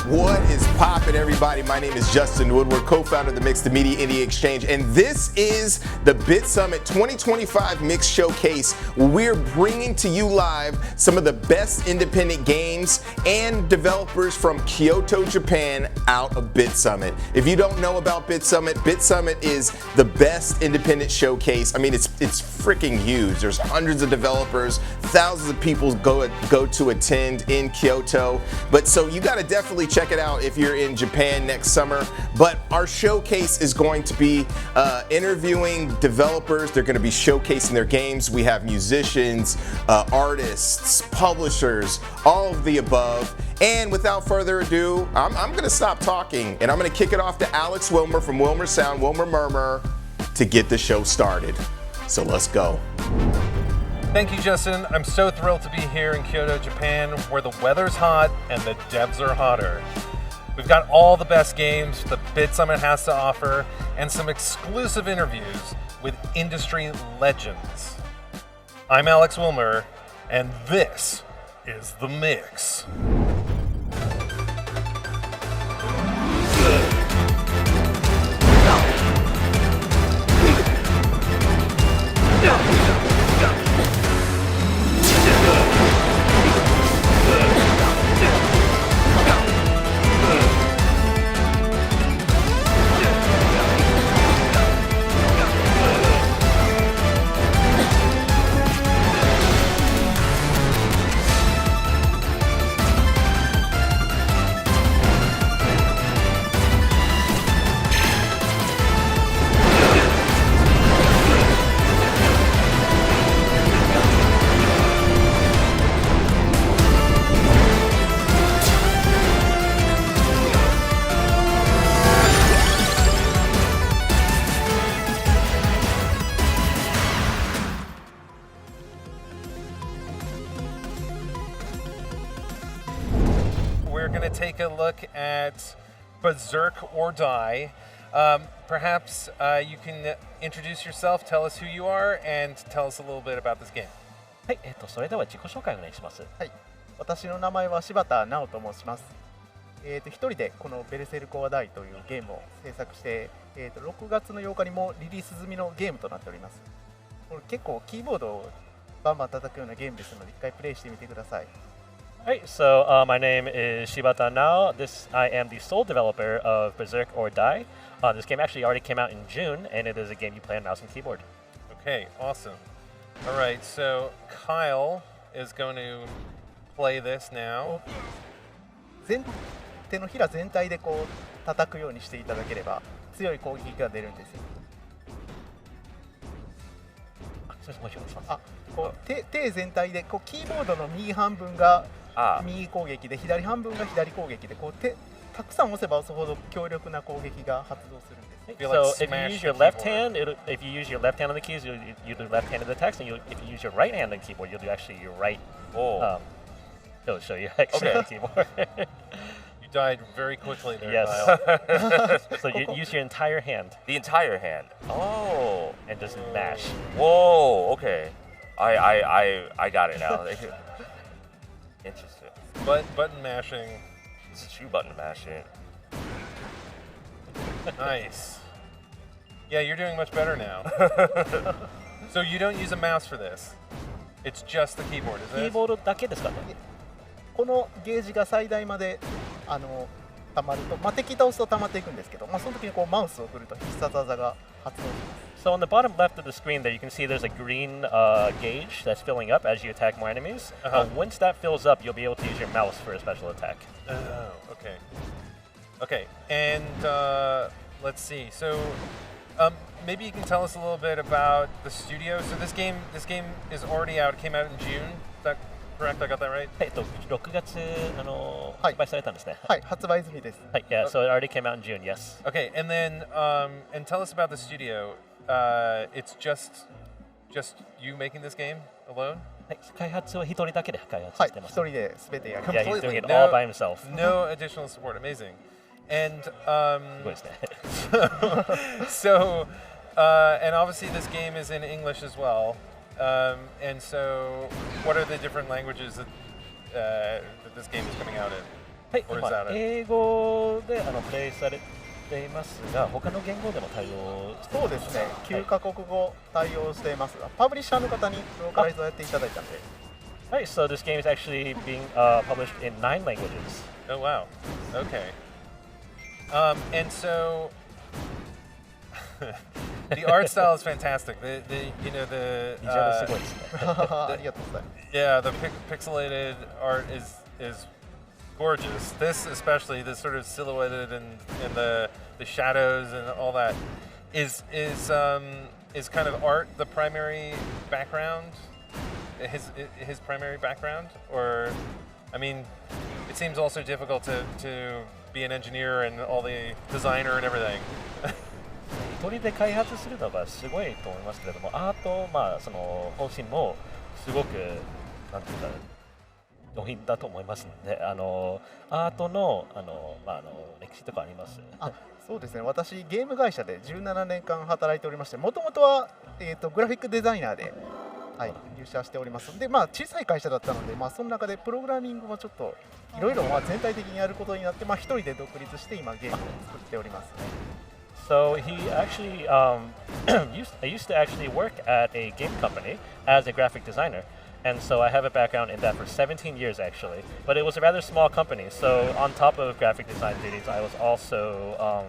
What is poppin', everybody? My name is Justin Woodward, co-founder of the Mixed Media Indie Exchange, and this is the BitSummit 2025 Mix Showcase. We're bringing to you live some of the best independent games and developers from Kyoto, Japan, out of BitSummit. If you don't know about BitSummit, BitSummit is the best independent showcase. I mean, it's freaking huge. There's hundreds of developers, thousands of people go to attend in Kyoto. But so you got to definitely check it out if you're in Japan next summer. But our showcase is going to be interviewing developers. They're going to be showcasing their games. We have musicians, artists, publishers, all of the above. And without further ado, I'm going to stop talking and I'm going to kick it off to Alex Wilmer from Wilmer Sound, Wilmer Murmur, to get the show started. So let's go. Thank you, Justin. I'm so thrilled to be here in Kyoto, Japan, where the weather's hot and the devs are hotter. We've got all the best games the BitSummit has to offer and some exclusive interviews with industry legends. I'm Alex Wilmer, and this is The Mix. We're going to take a look at Berserk or Die. Perhaps you can introduce yourself, tell us who you are, and tell us a little bit about this game. はい、それでは自己紹介お願いします。はい、私の名前は柴田直と申します。一人でこのベルセルコアダイというゲームを制作して、6月の8日にもリリース済みのゲームとなっております。これ結構キーボードをバンバン叩くようなゲームですので、一回プレイしてみてください。Right, so my name is Shibata Nao. I am the sole developer of Berserk or Die. This game actually already came out in June, and it is a game you play on mouse and keyboard. Okay, awesome. All right, so Kyle is going to play this now. 手のひら全体でこう叩くようにしていただければ強い攻撃が出るんですよ。こう手全体でこうキーボードの右半分が右攻撃で左半分が左攻撃でこうたくさん押せば押すほど強力な攻撃が発動するんです。So if you use your left hand, if you use your left hand on the keys, you do left-handed attacks, and if you use your right hand on the keyboard, you'll do actually your right. It'll show you actually on the keyboard. You died very quickly there, yes. Kyle. So you use your entire hand. The entire hand. Oh. And just mash. Whoa. Okay. I got it now. Interesting. Button mashing. This is true button mashing. Nice. Yeah, you're doing much better now. So you don't use a mouse for this. It's just the keyboard, is it? キーボードだけですかね。このゲージが最大まで溜まると、敵倒すと溜まっていくんですけど、その時にこうマウスを振ると必殺技が発動します。So on the bottom left of the screen there, you can see there's a green gauge that's filling up as you attack more enemies. Once that fills up, you'll be able to use your mouse for a special attack. Oh, okay. Okay, and let's see. So maybe you can tell us a little bit about the studio. So this game is already out. It came out in June. Is that correct? I got that right? 6月発売されたんですね。はい、発売済みです。はい、yeah, so it already came out in June, yes. Okay, and then and tell us about the studio. It's just you making this game alone? はい、開発は一人だけで開発はい、してます。一人で全てやります。 Yeah, he's doing it all by himself. No additional support. Amazing. And すごいですね。so and obviously this game is in English as well. And so what are the different languages that this game is coming out in? はい、 Or is 今 that it? 英語でプレイされていますが、他の言語でも対応してそうですね、9カ国語対応しています。パブリッシャーの方にローカライズをやっていただいたんで。はい、so this game is actually being published in 9 languages. Oh wow. Okay. And so the art style is fantastic. The you know the ビジュアルすごいですね。ありがとうございます。 yeah, the pixelated art is gorgeous. This especially, this sort of silhouetted and the shadows and all that is kind of art the primary background, his primary background, or I mean, it seems also difficult to be an engineer and all the designer and everything. 一人で開発するのがすごいと思いますけれども、アート、その方針もすごくなんていうか上品だと思いますので、アートの歴史とかあります。そうですね、私ゲーム会社で17年間働いておりまして、もともとは、グラフィックデザイナーで、はい、入社しておりますので、小さい会社だったので、その中でプログラミングもちょっといろいろ全体的にやることになって、一人で独立して今ゲームを作っております。So he actually I used to actually work at a game company as a graphic designer. And so I have a background in that for 17 years actually. But it was a rather small company. So on top of graphic design duties, I was also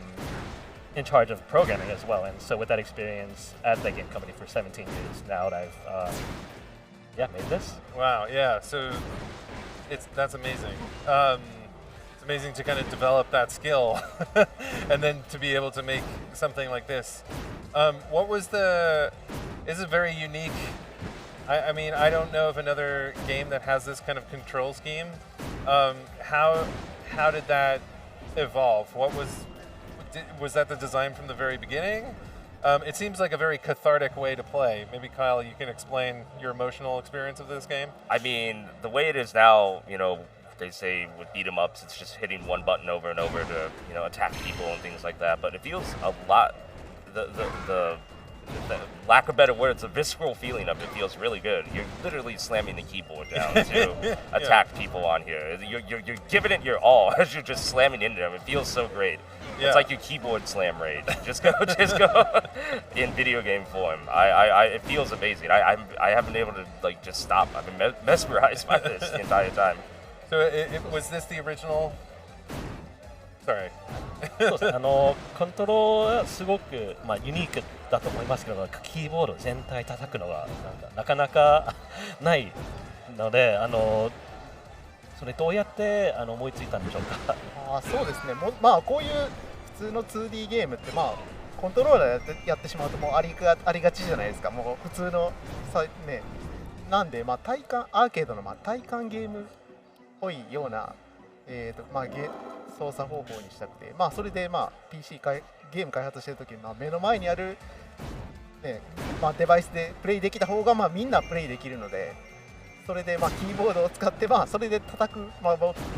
in charge of programming as well. And so with that experience at that game company for 17 years now, I've made this. Wow, yeah. So that's amazing. It's amazing to kind of develop that skill and then to be able to make something like this. Is it very unique? I mean, I don't know of another game that has this kind of control scheme. How did that evolve? Was that the design from the very beginning? It seems like a very cathartic way to play. Maybe Kyle, you can explain your emotional experience of this game. I mean, the way it is now, they say with beat 'em ups, it's just hitting one button over and over to, attack people and things like that. But it feels a lot. The lack of better words, the visceral feeling of it feels really good. You're literally slamming the keyboard down to attack people on here. You're giving it your all as you're just slamming into them. It feels so great. Yeah. It's like your keyboard slam rage. Just go in video game form. It feels amazing. I haven't been able to just stop. I've been mesmerized by this the entire time. So was this the original? Sorry. そうですね、コントローラーはすごく、ユニークだと思いますけど、キーボード全体叩くのがなかなかないので、それどうやって思いついたんでしょうか。そうですね、こういう普通の 2D ゲームって、コントローラーやってしまうともうありがちじゃないですか。もう普通のね、なんで、体感アーケードの体感ゲームっぽいような、操作方法にしたくて、それでPC ゲーム開発してるときに目の前にある、ねデバイスでプレイできた方がみんなプレイできるので、それでキーボードを使ってそれで叩く、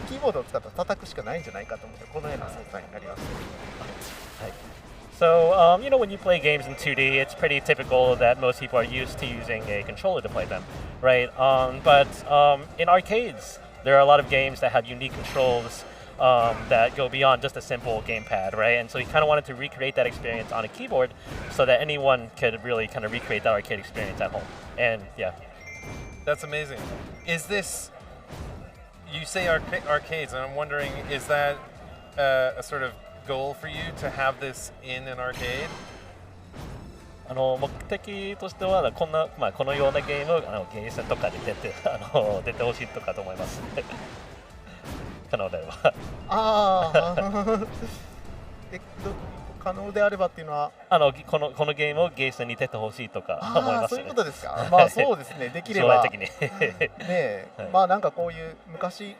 キーボードを使ったら叩くしかないんじゃないかと思ってこのような操作になりました。はい。So, when you play games in 2D, it's pretty typical that most people are used to using a controller to play them, right? But in arcades, there are a lot of games that have unique controls that go beyond just a simple gamepad, right? And so he kind of wanted to recreate that experience on a keyboard so that anyone could really kind of recreate that arcade experience at home. And yeah. That's amazing. Is this, you say arcades, and I'm wondering, is that a sort of goal for you to have this in an arcade? 目的としてはこのようなゲームをゲーセンとかで出てほしいとかと思います。可能では。可能であればっていうのはこのゲームをゲーセンに出てほしいとか思います。そういうことですか。そうですね。できれば。将来的に。ね、なんかこういう昔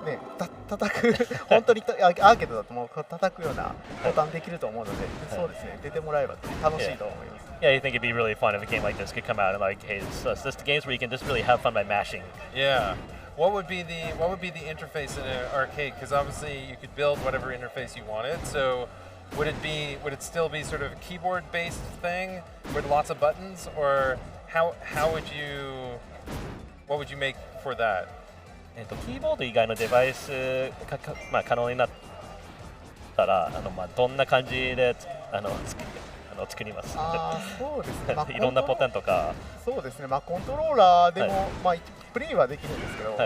ね叩く本当にアーケードだともう叩くようなボタンできると思うので、そうですね。出てもらえば楽しいと思います。Yeah, I think it'd be really fun if a game like this could come out in arcades. So it's just games where you can just really have fun by mashing. Yeah. What would be the interface in an arcade? Because obviously you could build whatever interface you wanted. So would it still be sort of a keyboard-based thing with lots of buttons, or what would you make for that? キーボード以外のデバイスが可能になったらどんな感じで作ります。そうですね。いろんなボタンとか。そうですね。コントローラーでも、プレイはできるんですけど、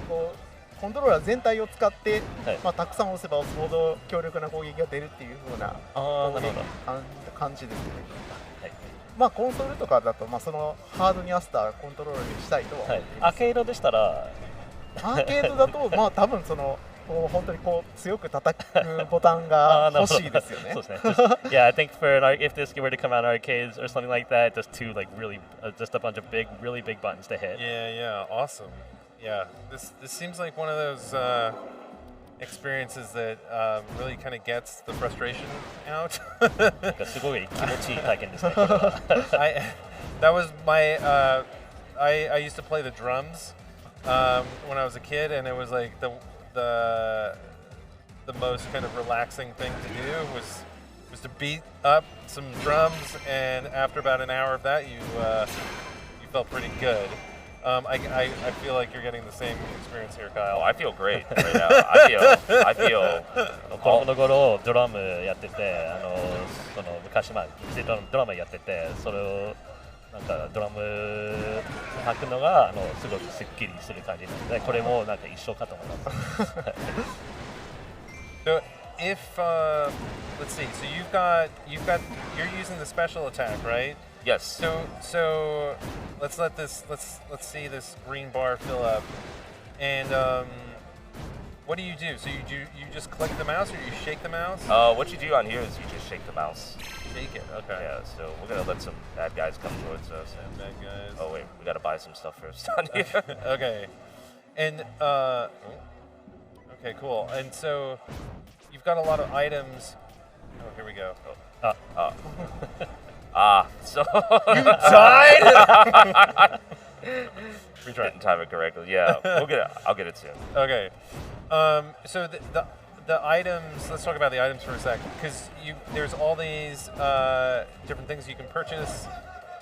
こうコントローラー全体を使って、たくさん押せば押すほど強力な攻撃が出るっていう風な感じですね。コンソールとかだと、そのハードに合わせたコントローラーにしたいとは思っています。アーケードでしたら、アーケードだと、多分本当に強く叩くボタンが欲しいですよね。そうですね。Yeah, I think if this were to come out in arcades or something like that, just two just a bunch of really big buttons to hit. Yeah, awesome. Yeah, this seems like one of those experiences that really kind of gets the frustration out. すごい気持ちいい体験ですね。That was my. I used to play the drums when I was a kid, and it was like the most kind of relaxing thing to do was to beat up some drums, and after about an hour of that, you felt pretty good. I feel like you're getting the same experience here, Kyle. Oh, I feel great right now. I feel. 子供の頃ドラムやってて、昔ドラムやってて、それをドラム叩くのがすごくスッキリする感じなので、これも一緒かと思います。So if let's see, so you're using the special attack, right? Yes. So let's see this green bar fill up, and what do? So you just click the mouse or you shake the mouse? What you do on here is you just shake the mouse. Shake it. Okay. Yeah. So we're gonna let some bad guys come towards us. Bad guys. Oh wait, we gotta buy some stuff first on here. Okay. And okay, cool. And so you've got a lot of items. Oh, here we go. So you died. Didn't time it correctly. Yeah, I'll get it soon. Okay. So the items. Let's talk about the items for a sec, because there's all these different things you can purchase.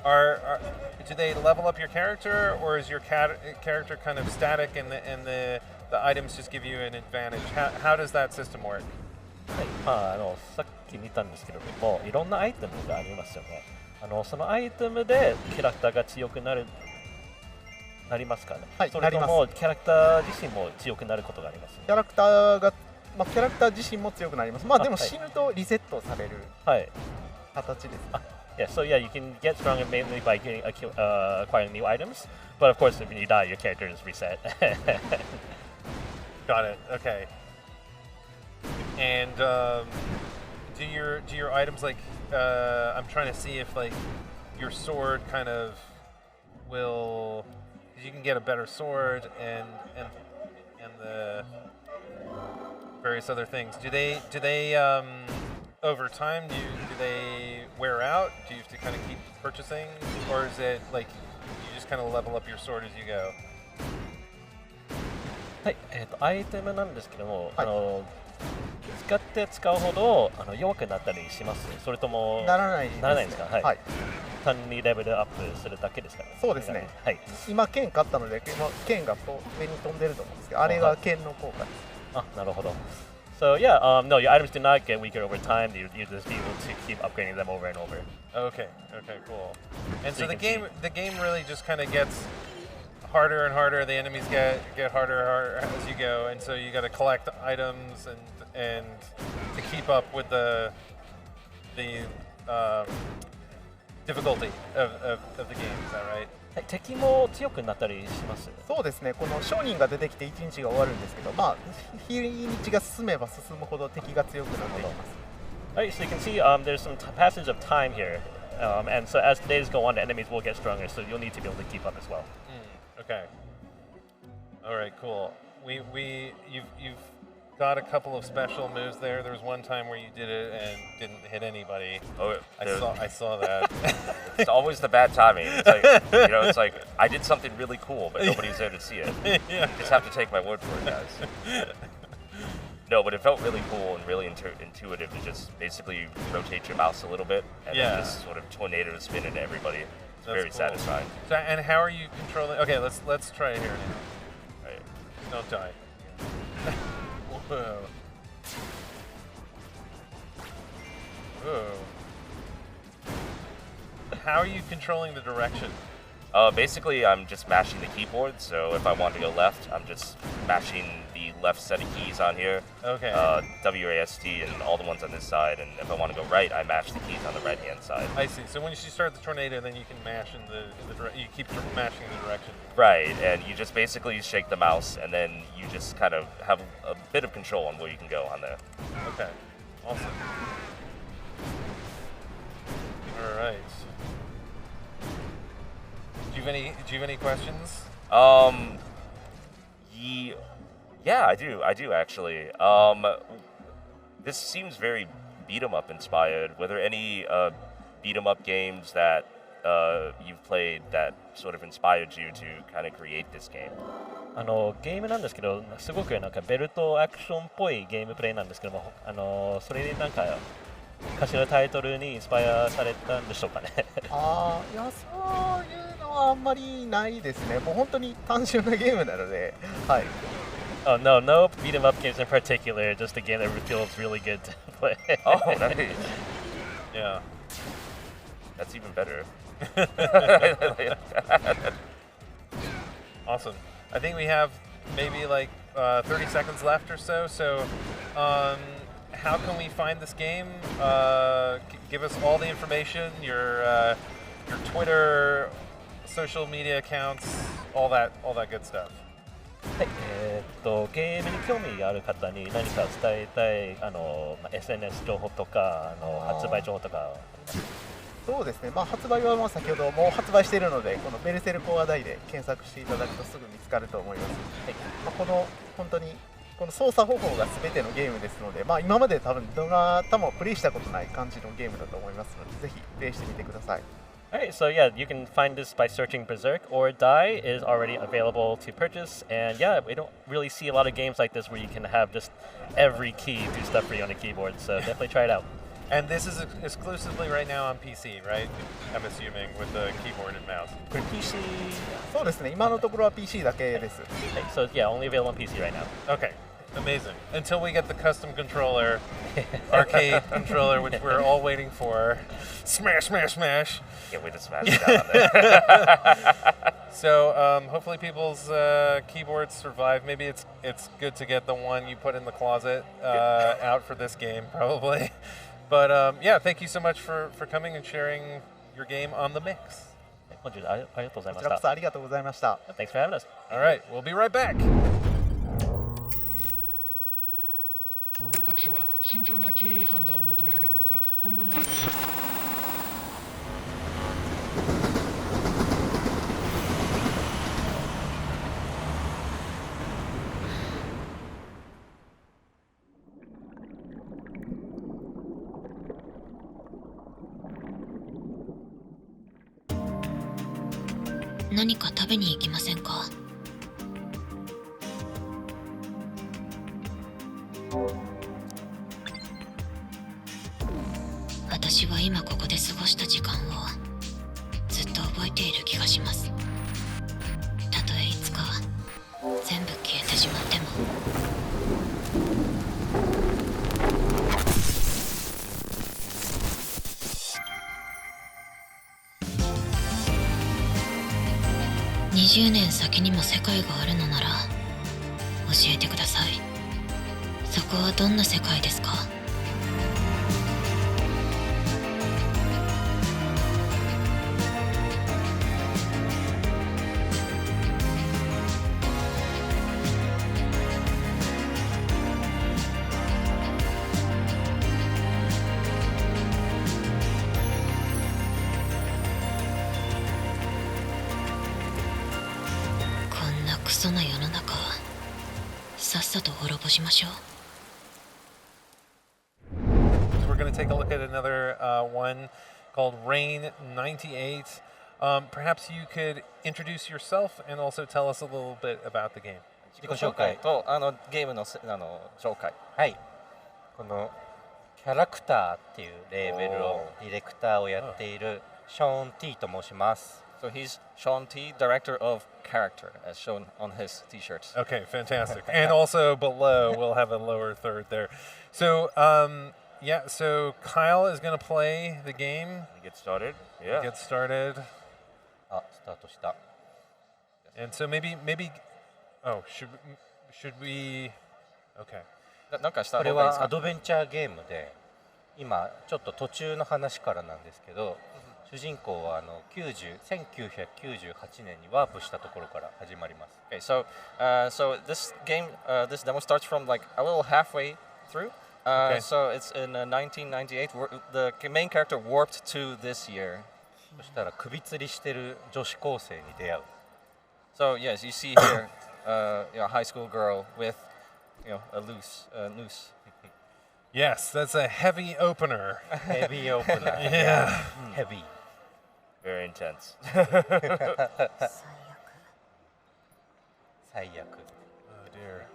Do they level up your character, or is your character kind of static, and the items just give you an advantage? How does that system work? さっき見たんですけれども、いろんなアイテムがありますよね。そのアイテムでキャラクターが強くなりますかね。それともキャラクター自身も強くなることがあります。キャラクター自身も強くなります。でも死ぬとリセットされる形です。Yeah, so yeah, you can get stronger mainly by acquiring new items, but of course, if you die, your character is reset. Got it. Okay. And do your items I'm trying to see if your sword kind of will, you can get a better sword and the various other things. Do they over time do they wear out? Do you have to kind of keep purchasing, or is it you just kind of level up your sword as you go? はい、アイテムなんですけども、使って使うほど弱くなったりします。それともならないですか。はい。単にレベルアップするだけですから。そうですね。はい。今剣買ったので、剣が上に飛んでると思うんですけど、あれが剣の効果です。なるほど。So yeah, no, your items do not get weaker over time. You just be able to keep upgrading them over and over. Okay, cool. And so the game really just kind of gets harder and harder. The enemies get harder and harder as you go, and so you got to collect items and to keep up with the difficulty of the game. Is that right? 敵も強くなったりします。そうですね。この商人が出てきて1日が終わるんですけど、日にちが進めば進むほど敵が強くなっていきます。Right, so you can see there's some passage of time here, and so as the days go on, the enemies will get stronger. So you'll need to be able to keep up as well. Okay. All right, cool. You've got a couple of special moves there. There was one time where you did it and didn't hit anybody. Oh, I saw that. It's always the bad timing. It's like I did something really cool, but nobody's there to see it. Yeah. You just have to take my word for it, guys. No, but it felt really cool and really intuitive to just basically rotate your mouse a little bit and then just sort of tornado spin into everybody. It's very satisfying. So, and how are you controlling? Okay, let's try it here now. Right. Don't die. Whoa. Whoa. How are you controlling the direction? Basically, I'm just mashing the keyboard, so if I want to go left, I'm just mashing the left set of keys on here. Okay. WAST and all the ones on this side, and if I want to go right, I mash the keys on the right-hand side. I see. So when you start the tornado, then you can mash in you keep mashing the direction. Right, and you just basically shake the mouse, and then you just kind of have a bit of control on where you can go on there. Okay. Awesome. All right. Do you have any questions? Yeah, I do actually. This seems very beat 'em up inspired. Were there any beat 'em up games that you've played that sort of inspired you to kind of create this game? ゲームなんですけど、すごくなんかベルトアクションっぽいゲームプレイなんですけども、それでなんか歌詞のタイトルにインスパイアされたんでしょうかね。いやそういうのはあんまりないですね。もう本当に単純なゲームなので、はい。Oh no, no beat 'em up games in particular. Just a game that feels really good to play. Oh, nice. Yeah. That's even better. Awesome. I think we have maybe like 30 seconds left or so. So, how can we find this game? Give us all the information, your Twitter, social media accounts, all that good stuff. はい、ゲームに興味がある方に何か伝えたいSNS 情報とか発売情報とか。そうですね、発売はもう先ほどもう発売しているので、このベルセルコア大で検索していただくとすぐ見つかると思います。はい、この本当にこの操作方法が全てのゲームですので、今まで多分どなたもプレイしたことない感じのゲームだと思いますので、ぜひプレイしてみてください。Alright, so yeah, you can find this by searching Berserk, or Die is already available to purchase. And yeah, we don't really see a lot of games like this where you can have just every key do stuff for you on the keyboard, so definitely try it out. And this is exclusively right now on PC, right? I'm assuming with the keyboard and mouse. これ PC? そうですね、今のところは PC だけです。Okay, so yeah, only available on PC right now. Okay, amazing. Until we get the custom controller, arcade controller, which we're all waiting for. Smash, smash, smash. Can't wait to smash it down there. So hopefully people's keyboards survive. Maybe it's good to get the one you put in the closet out for this game, probably. But yeah, thank you so much for coming and sharing your game on the mix. 本日ありがとうございまこちらこした。そありがとうございました。Thanks for having us. All right, we'll be right back. 各所は慎重な経営判断を求められる中、本部内何か食べに行きませんか？私は今ここで過ごした時間をずっと覚えている気がします。たとえいつか全部消えてしまっても。20年先にも世界があるのなら教えてください。そこはどんな世界ですか？クソな世の中、さっさと滅ぼしましょう。So we're going to take a look at another one called Rain 98. Perhaps you could introduce yourself and also tell us a little bit about the game. 自己紹介とゲームの紹介。はい。このキャラクターっていうレーベルをディレクターをやっているショーン・ティーと申します。So he's Sean T, director of character, as shown on his T-shirts. Okay, fantastic. And also below, we'll have a lower third there. So, so Kyle is going to play the game. Get started. Yeah. Get started. スタートした。 And so maybe, should we, okay. なんかしたこれ方がいいですか？はアドベンチャーゲームで、今ちょっと途中の話からなんですけど、主人公は1998年にワープしたところから始まります。Okay, so this game, this demo starts from like a little halfway through. Okay. So it's in 1998. The main character warped to this year. そしたら首吊りしてる女子高生に出会う。 So yes, you see here, a high school girl with, a noose. Yes, that's a heavy opener. ヘビーオープナー。Yeah. ヘビー。 Very intense. 最悪。 Oh dear.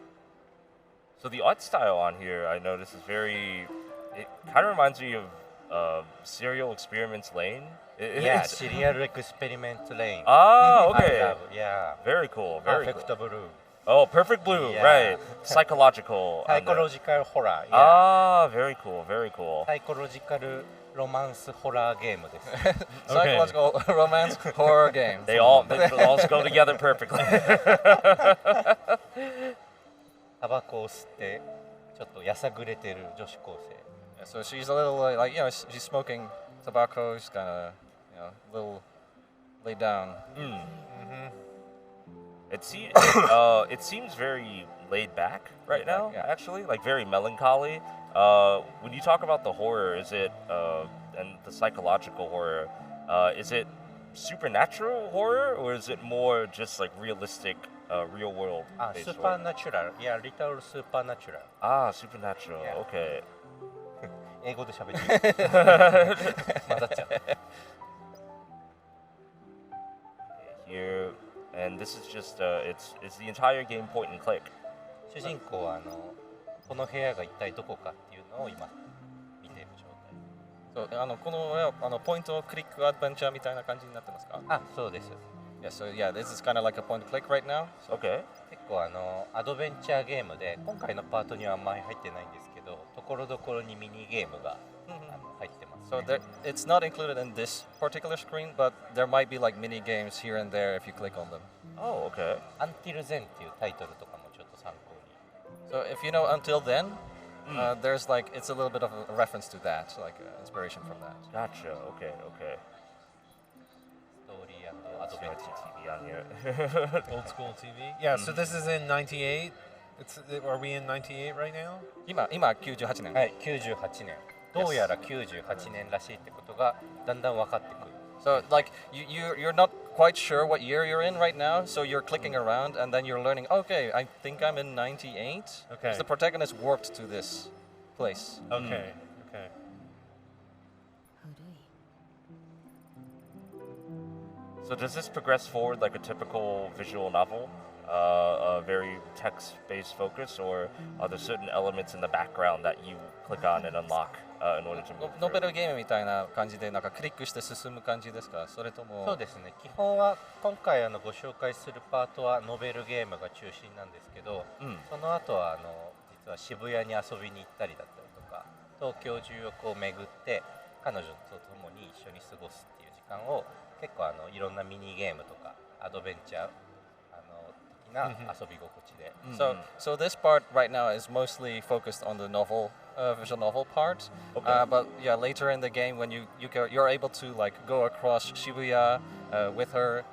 So the art style on here, I noticed, is very. It kind of reminds me of Serial Experiments Lane. Yeah, シリアルエクスペリメントレイン。 Ah, okay. I love, yeah. Very cool. パー Very フェクト cool. ブルー。 Oh, Perfect Blue. Yeah. Right. Psychological. サイコロジカルホラー。Yeah. Ah, very cool. Very cool. サイコロジカルロマンスホラーゲームです。 Psychological romance horror game. They all go together perfectly. タバコを吸ってちょっとやさぐれてる女子高生。 So she's a little like she's smoking tobacco. She's kind of a little laid down. It seems very laid back right now. Yeah. Actually, like very melancholy. When you talk about the horror, is it and the psychological horror? Is it supernatural horror or is it more just like realistic, real world? あ、スーパーナチュラル。いや、リトルスーパーナチュラル。 Ah, supernatural. Yeah. Okay. 英語で喋ってる。混ざっちゃう。 Here, and this is just it's the entire game point and click. 主人公はこの部屋が一体どこかっていうのを今見ている状態。 So このポイントクリックアドベンチャーみたいな感じになってますか？あ、そうです。 Yeah, so this is kind of like a point and click right now. Okay. 結構アドベンチャーゲームで今回のパートにはあんまり入ってないんですけど、ところどころにミニゲームが入ってます、ね。 So it's not included in this particular screen, but there might be like mini games here and there if you click on them. Oh, okay. Until Then っていうタイトルとかもちょっと参考に。 So if you know Until Then, there's like it's a little bit of a reference to that, like inspiration from that. Gotcha. Okay. Okay. ストーリー&アドベンチャー。 TV on here. Old school TV. Yeah, so this is in 98. Are we in 98 right now? 今98年。はい、98年。どうやら98年らしいってことがだんだん分かってくる。 So like you're not quite sure what year you're in right now, so you're clicking around and then you're learning. Okay, I think I'm in 98. Okay. Because the protagonist warped to this place. Okay. Okay. So does this progress forward like a typical visual novel? A very text-based focus, or are there certain elements in the background that you click on and unlock in order to move ノベ through? ルゲームみたいな感じでなんかクリックして進む感じですか？それともそうですね。基本は今回ご紹介するパートはノベルゲームが中心なんですけど、その後は実は渋谷に遊びに行ったりだったりとか、東京中をこう巡って彼女と共に一緒に過ごすっていう時間を結構いろんなミニゲームとかアドベンチャー的な遊び心地で。So this part right now is mostly focused on the novel, visual novel part. Okay. But yeah, later in the game when you're able to like go across Shibuya with her,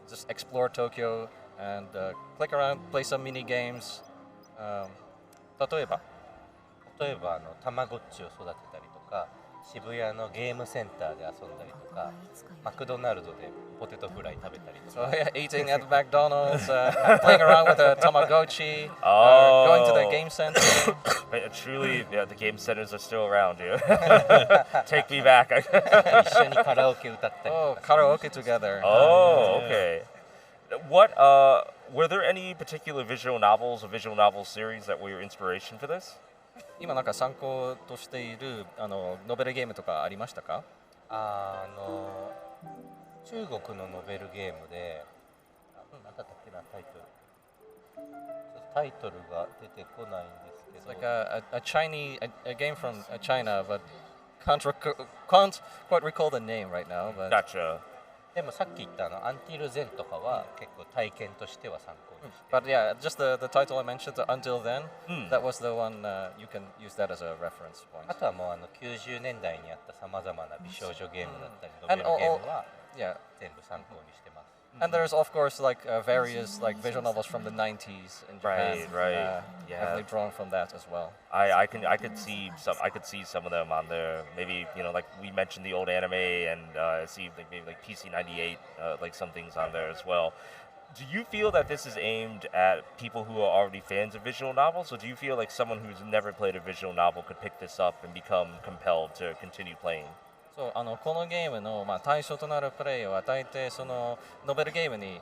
just explore Tokyo and click around, play some mini games. 例えばたまごっちを育てたりとか、渋谷のゲームセンターで遊んだりとか、マクドナルドでポテトフライ食べたりと So か。 yeah, eating at McDonald's, playing around with a Tamagotchi, Oh. going to the game center. Truly, yeah, the game centers are still around you. Take me back. 一緒にカラオケ歌ったり Oh, とか。 karaoke together. Oh, okay. What were there any particular visual novels or visual novel series that were your inspiration for this? 今なんか参考としているノベルゲームとかありましたか？中国のノベルゲームで、なんだったっけなタイトル。タイトルが出てこないんですけど。It's like a Chinese a game from China, but can't quite recall the name right now. But Gotcha. でもさっき言ったアンティルゼンとかは結構体験としては参考にして。But yeah, just the title I mentioned, Until Then, that was the one you can use that as a reference point. あとはもう90年代にあったさまざまな美少女ゲームだったりノベルゲームは全部参考にしてます。And there's of course like various like visual novels from the 90s in Japan, Right. heavily drawn from that as well. I could see some of them on there. Maybe like we mentioned the old anime, and see maybe like PC98, like some things on there as well. Do you feel that this is aimed at people who are already fans of visual novels, or do you feel like someone who's never played a visual novel could pick this up and become compelled to continue playing? そうこのゲームの、対象となるプレイを与えてそのノベルゲームに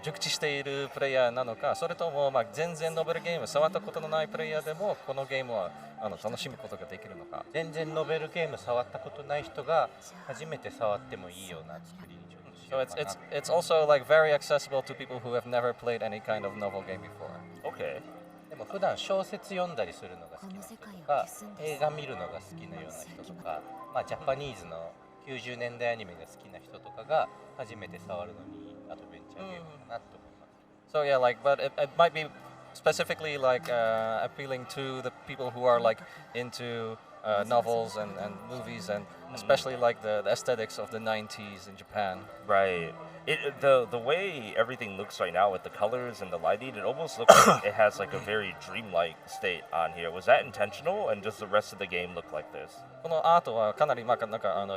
熟知しているプレイヤーなのか、それとも、全然ノベルゲーム触ったことのないプレイヤーでもこのゲームは楽しむことができるのか。全然ノベルゲーム触ったことない人が初めて触ってもいいような作りにちょっとしようかな。So it's also like very accessible to people who have never played any kind of novel game before. Okay. でも普段小説読んだりするのが好きな人とか、映画見るのが好きなような人とか、ジャパニーズの90年代アニメが好きな人とかが初めて触るのにいいアドベンチャーゲームかなと思います。So yeah, like, but it might be specifically like appealing to the people who are like into novels and movies, and especially like the aesthetics of the 90s in Japan. Right. The way everything looks right now with the colors and the lighting, it almost looks like it has like a very dreamlike state on here. Was that intentional, and does the rest of the game look like this? このアートはかなりなんか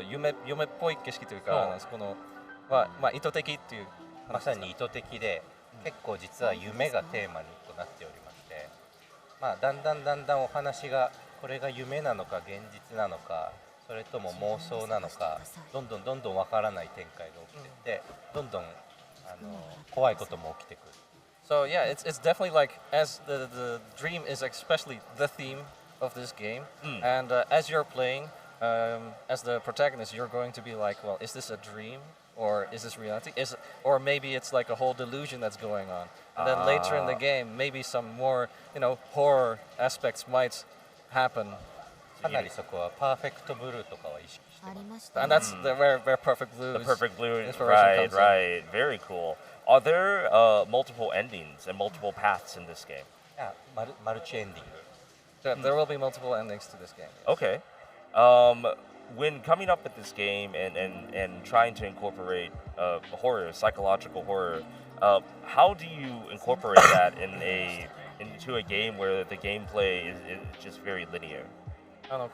夢っぽい景色というか、この意図的っていうまさに意図的で、結構実は夢がテーマにとなっておりまして、だんだんお話がこれが夢なのか現実なのか、それとも妄想なのか、どんどんわからない展開が起きてって、どんどん怖いことも起きてくる。So yeah, it's definitely like as the dream is especially the theme of this game, and as you're playing, as the protagonist, you're going to be like, well, is this a dream? Or is this reality? Or maybe it's like a whole delusion that's going on. And then later in the game, maybe some more, horror aspects might happen. かなりそこはパーフェクトブルーとかは意識してます。And that's where Perfect Blue The Perfect Blue, inspiration comes in. right. Very cool. Are there multiple endings and multiple paths in this game? マルチエンディング。There will be multiple endings to this game. Okay. When coming up with this game and trying to incorporate horror, psychological horror, how do you incorporate that into a game where the gameplay is just very linear?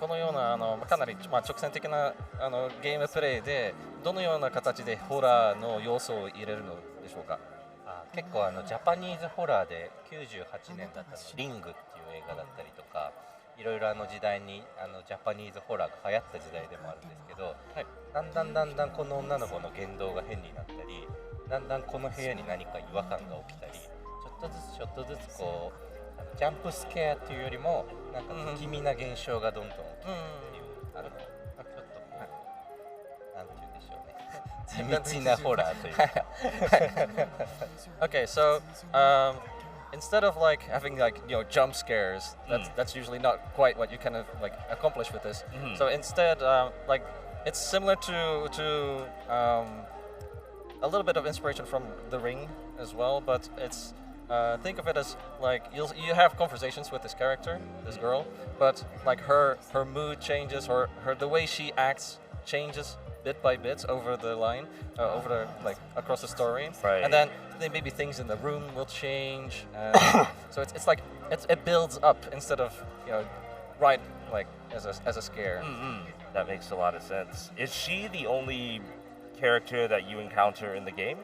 このようなかなり直線的なゲームプレイでどのような形でホラーの要素を入れるのでしょうか。結構ジャパニーズホラーで98年だったのリングっていう映画だったりとか、いろいろ時代にジャパニーズホラーが流行った時代でもあるんですけど、だんだんこの女の子の言動が変になったり、だんだんこの部屋に何か違和感が起きたり、ちょっとずつこうジャンプスケアっていうよりもなんか不気味な現象がどんどん起きてっていうちょっとこうなんて言うんでしょうね、地道なホラーというか。Okay, so instead of like having like jump scares, that's usually not quite what you kind of like accomplish with this. So instead, like it's similar to a little bit of inspiration from The Ring as well, but it's think of it as like you have conversations with this character, this girl, but like her mood changes, or the way she acts changes bit by bit over the line, over the like across the story, right. And then maybe things in the room will change. So it's like it builds up instead of right like as a scare. That makes a lot of sense. Is she the only character that you encounter in the game?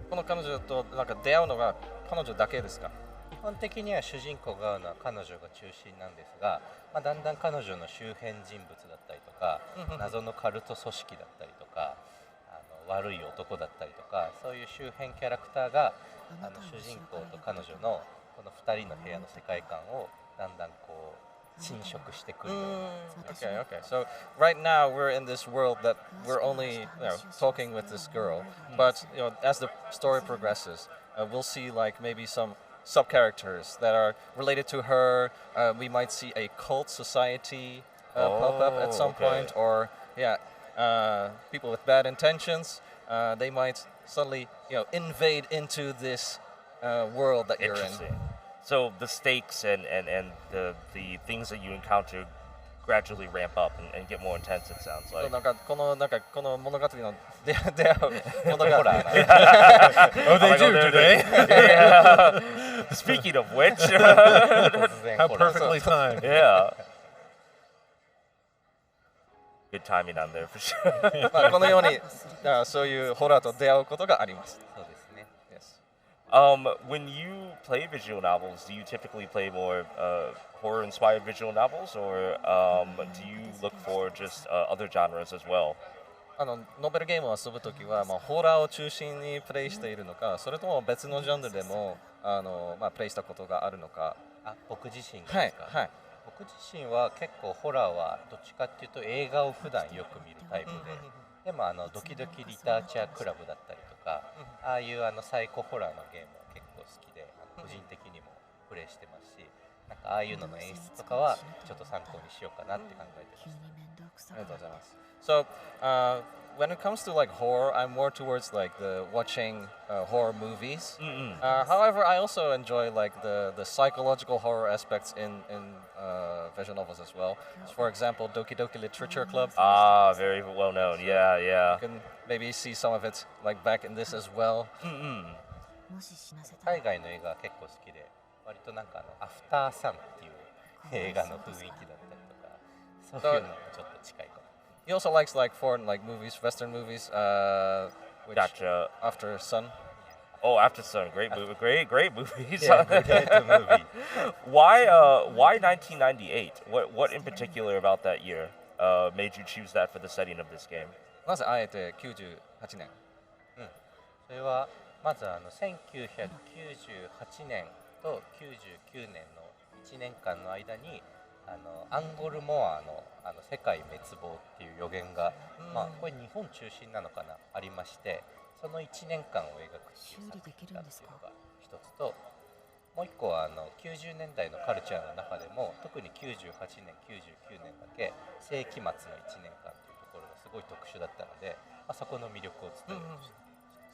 この彼女となんか出会うのが彼女だけですか？基本的には主人公が会うのは彼女が中心なんですが、だんだん彼女の周辺人物だったりとか、謎のカルト組織だったりとか、悪い男だったりとか、そういう周辺キャラクターが主人公と彼女のこの2人の部屋の世界観をだんだんこう侵食してくるような。Okay, okay. So right now we're in this world that we're only talking with this girl, but as the story progresses, we'll see like maybe some sub characters that are related to her. We might see a cult society pop up at some point, or people with bad intentions. They might suddenly invade into this world that you're in. So the stakes and the things that you encounter gradually ramp up and get more intense, it sounds like. この物語の出会う物語。Oh, they do, do they? Yeah. Speaking of which, how perfectly timed. Yeah. Good timing on there for sure. このようにそういうホラーと出会うことがあります。そうですね。When you play visual novels, do you typically play more horror-inspired visual novels, or do you look for just other genres as well? ノベルゲームを遊ぶときは、ホラーを中心にプレイしているのか、それとも別のジャンルでもプレイしたことがあるのか。僕自身がですか。はい。僕自身は結構ホラーはどっちかっていうと映画を普段よく見るタイプで、でもドキドキリターチャークラブだったりとか、ああいうサイコホラーのゲームは結構好きで、個人的にもプレイしてますし、なんかああいうのの演出とかはちょっと参考にしようかなって考えてます。ありがとうございます。So, when it comes to like horror, I'm more towards like the watching horror movies. However, I also enjoy like the psychological horror aspects in visual novels as well. For example, Doki Doki Literature Club. Very well known. Yeah, yeah. You can maybe see some of it like back in this as well. 海外の映画は結構好きで、割となんかアフターサンっていう映画の雰囲気だったりとか、そういうのもちょっと近いかも。He also likes like foreign like movies, Western movies. Which Gotcha. After Sun. Oh, After Sun, great movie, great movies. Yeah, great movie. Why 1998? What in particular about that year made you choose that for the setting of this game? なぜあえて98年。それはまず1998年と99年の1年間の間にアンゴルモアの世界滅亡っていう予言が、これ日本中心なのかなありまして、その1年間を描くっていう作品だっていうのが一つと、もう一個は90年代のカルチャーの中でも特に98年99年だけ世紀末の1年間っていうところがすごい特殊だったので、そこの魅力を伝えようとして。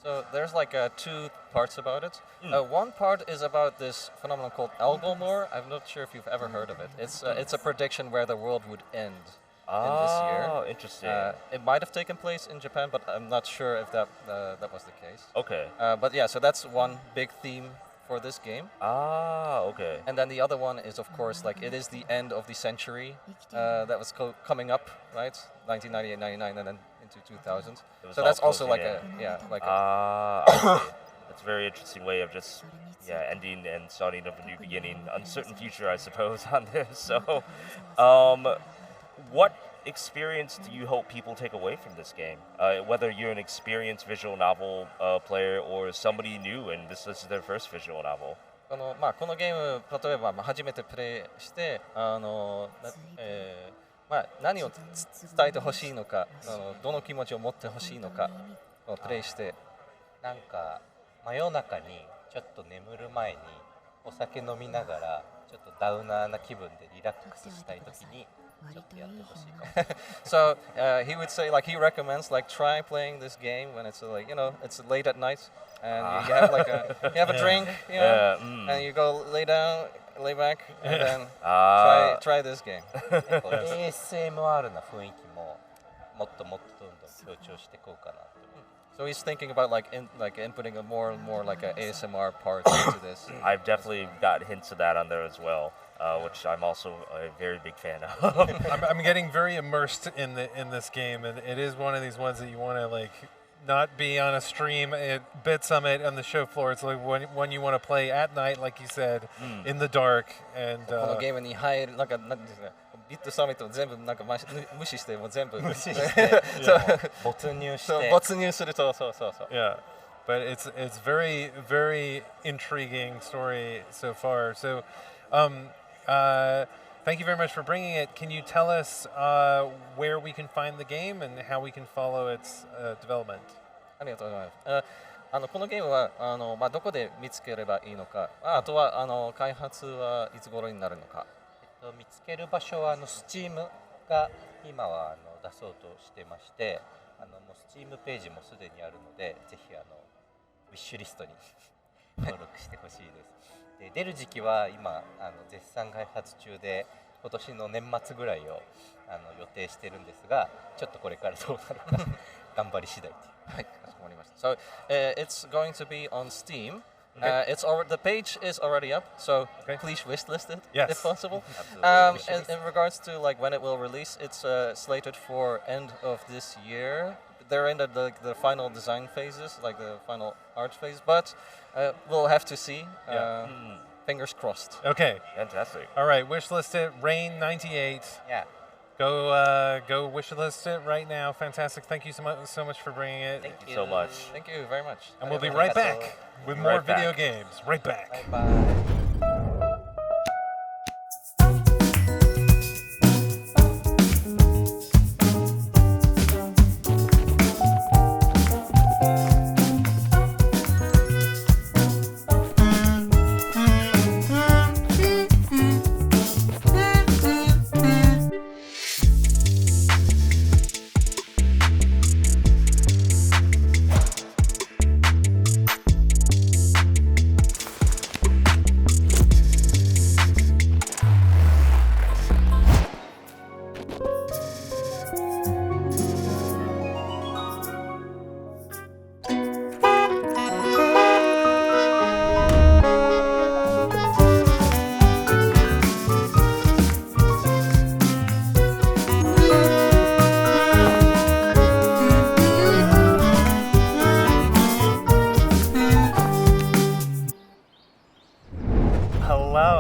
So there's like two parts about it. One part is about this phenomenon called Algolmore. I'm not sure if you've ever heard of it. It's a prediction where the world would end in this year. Oh, interesting. It might have taken place in Japan, but I'm not sure if that was the case. Okay. But yeah, so that's one big theme for this game. Okay. And then the other one is, of course, like it is the end of the century that was coming up, right? 1998, 99, and then into 2000. So that's also like That's a very interesting way of just ending and starting of a new beginning, uncertain future, I suppose, on this. So, what experience do you hope people take away from this game? Whether you're an experienced visual novel player or somebody new and this is their first visual novel. このゲーム、例えば初めてプレイして何を伝えてほしいのか、どの気持ちを持ってほしいのかをプレイして、なんか真夜中にちょっと眠る前にお酒飲みながらちょっとダウナーな気分でリラックスしたいときにちょっとやってほしいかも。So he would say like he recommends like try playing this game when it's like it's late at night and you have like you have a drink and you go lay back and then try this game. ASMR な雰囲気ももっともっとどんどん強調していこうかなと。So he's thinking about like inputting a more and more like an ASMR part into this. I've definitely got hints of that on there as well, which I'm also a very big fan of. I'm getting very immersed in this game, and it is one of these ones that you want to like not be on a stream at BitSummit on the show floor. It's like when you want to play at night, like you said, in the dark. And このゲームに入るなんですか。ビットサミットを全部なんか無視してもう全部没入するとそう。Yeah, but it's very very intriguing story so far. So, Thank you very much for bringing it. Can you tell us where we can find the game and how we can follow its development? ありがとうございます。このゲームはどこで見つければいいのか、あとは開発はいつ頃になるのか。見つける場所はSteam が今は出そうとしてまして、もう Steam ページもすでにあるので、ぜひウィッシュリストに登録してほしいです。で出る時期は今絶賛開発中で、今年の年末ぐらいを予定してるんですが、ちょっとこれからどうなるか頑張り次第。はい、かしこまりました。So it's going to be on Steam. The page is already up, so please wishlist it if possible. In regards to like when it will release, it's slated for end of this year. They're in the final design phases, like the final art phase, but we'll have to see. Fingers crossed. Okay. Fantastic. All right, wishlist it. Rain98. Yeah. Go wishlist it right now. Fantastic. Thank you so much for bringing it. Thank you so much. Thank you very much. And we'll be right back with more video games. Right back. Bye.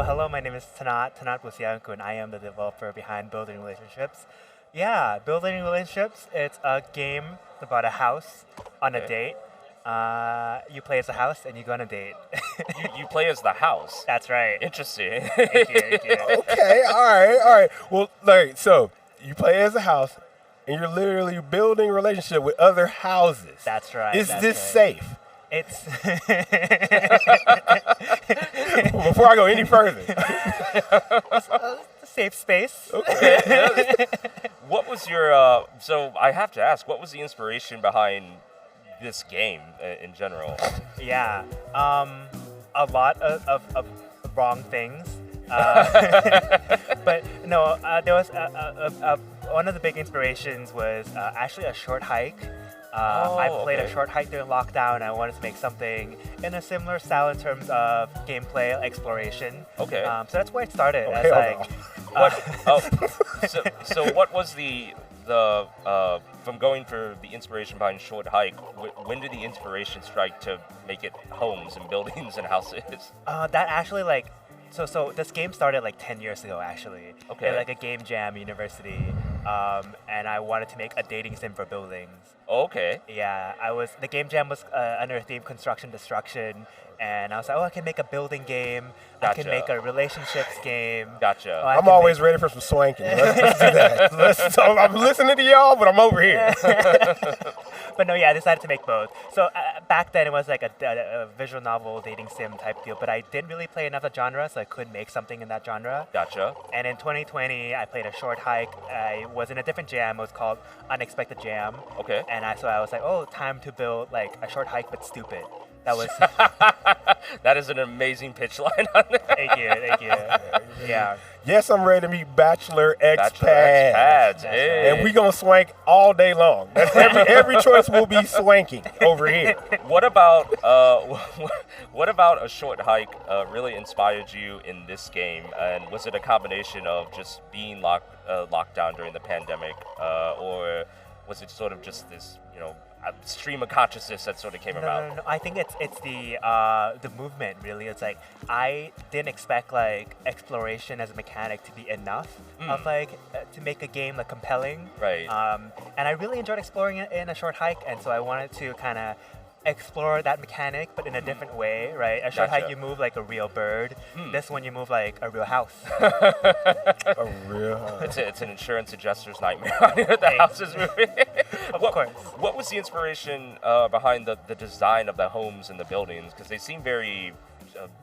Hello, my name is Tanat Busianku, and I am the developer behind Building Relationships. Yeah, Building Relationships, it's a game about a house on a date. You play as a house and you go on a date. you play as the house. That's right. Interesting. Thank you. Okay, all right. Well, Larry, so you play as a house, and you're literally building a relationship with other houses. That's right. Is this safe? It's Before I go any further. it's a safe space. Okay. What was your so I have to ask, what was the inspiration behind this game in general? Yeah, a lot of wrong things. But no, there was one of the big inspirations was actually a short hike. I played a short hike during lockdown, and I wanted to make something in a similar style in terms of gameplay exploration. Okay. So that's where it started. So what was the from going for the inspiration behind short hike? When did the inspiration strike to make it homes and buildings and houses? That actually So this game started 10 years ago, actually. Okay. At a game jam university, and I wanted to make a dating sim for buildings. Okay. Yeah, the game jam was under theme construction destruction, and I was like, I can make a building game. Gotcha. I can make a relationships game. Gotcha. I'm always ready for some swanking. Let's do that. I'm listening to y'all, but I'm over here. But no, yeah, I decided to make both. So back then it was like a visual novel dating sim type deal, but I didn't really play enough of genre, so I couldn't make something in that genre. Gotcha. And in 2020, I played a short hike. I was in a different jam. It was called Unexpected Jam. Okay. And so I was like, time to build a short hike but stupid. That was. That is an amazing pitch line on there. Thank you. Yeah. Yes, I'm ready to meet Bachelor expats. Hey. And we gonna swank all day long. That's every choice will be swanking over here. What about a short hike really inspired you in this game? And was it a combination of just being locked down during the pandemic, or was it sort of just this, stream of consciousness that sort of came about? No. I think it's the movement, really. It's I didn't expect exploration as a mechanic to be enough of to make a game compelling. Right. And I really enjoyed exploring it in a short hike, and so I wanted to kind of explore that mechanic, but in a different way, right? A short hike, you move like a real bird. This one, you move like a real house. A real house. It's an insurance adjuster's nightmare. The house is moving. Of course. What was the inspiration behind the design of the homes and the buildings? Because they seem very...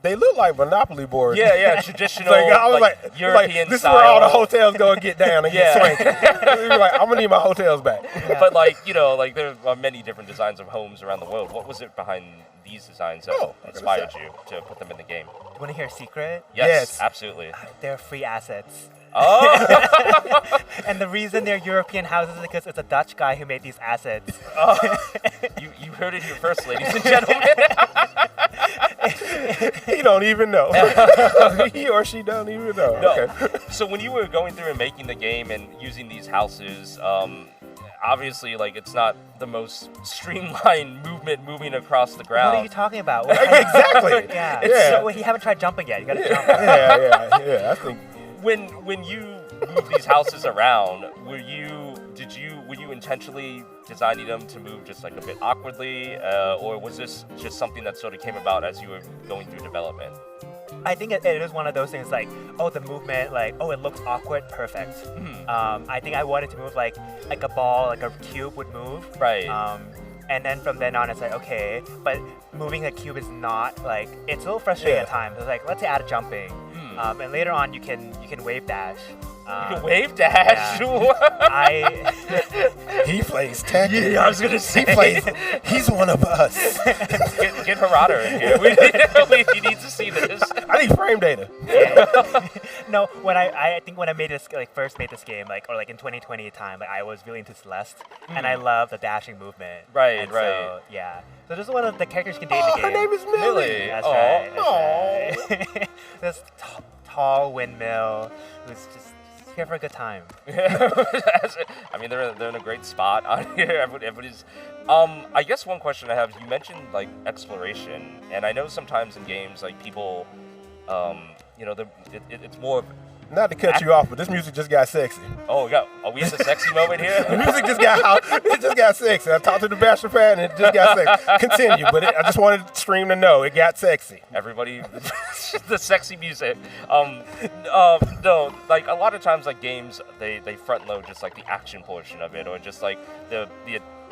They look like Monopoly boards. Yeah, traditional. I was like European this style. is where all the hotels go and get down and get swanky. Like, I'm gonna need my hotels back. Yeah. But like, there are many different designs of homes around the world. What was it behind these designs that inspired you to put them in the game? You want to hear a secret? Yes, absolutely. They're free assets. Oh. And the reason they're European houses is because it's a Dutch guy who made these assets. You heard it here first, ladies and gentlemen. He don't even know. He or she don't even know. No. Okay. So when you were going through and making the game and using these houses, obviously, like, it's not the most streamlined moving across the ground. What are you talking about? Exactly. Yeah. So, you haven't tried jumping yet. You gotta jump. Yeah. I think. When you move these houses around, were you intentionally designing them to move just like a bit awkwardly, or was this just something that sort of came about as you were going through development? I think it is one of those things like, the movement, like, it looks awkward, perfect. I think I wanted to move like a ball, like a cube would move. Right. And then from then on, it's like, okay, but moving a cube is not like, it's a little frustrating at times. It's like, let's add jumping. And later on, you can wave dash. You can wave dash? Yeah. He plays Tekken. Yeah, I was gonna say. He's one of us. Get Harada in here. We need to see this. I need frame data. Yeah. No, when I think when I made this, like, first made this game, like, or like in 2020 time, like, I was really into Celeste, and I love the dashing movement. Right. So, yeah. So this is one of the characters you can date in the game. Her name is Millie. That's right. Right. This tall windmill who's just here for a good time. I mean, they're in a great spot on here. Everybody's. I guess one question I have. You mentioned like exploration, and I know sometimes in games like people, it's more. Not to cut you off, but this music just got sexy. Oh, are we in the sexy moment here? The music just got sexy. I talked to the bachelor pad and it just got sexy. Continue, but I just wanted the stream to know it got sexy. Everybody, the sexy music. No, like a lot of times, like games, they front load just like the action portion of it, or just like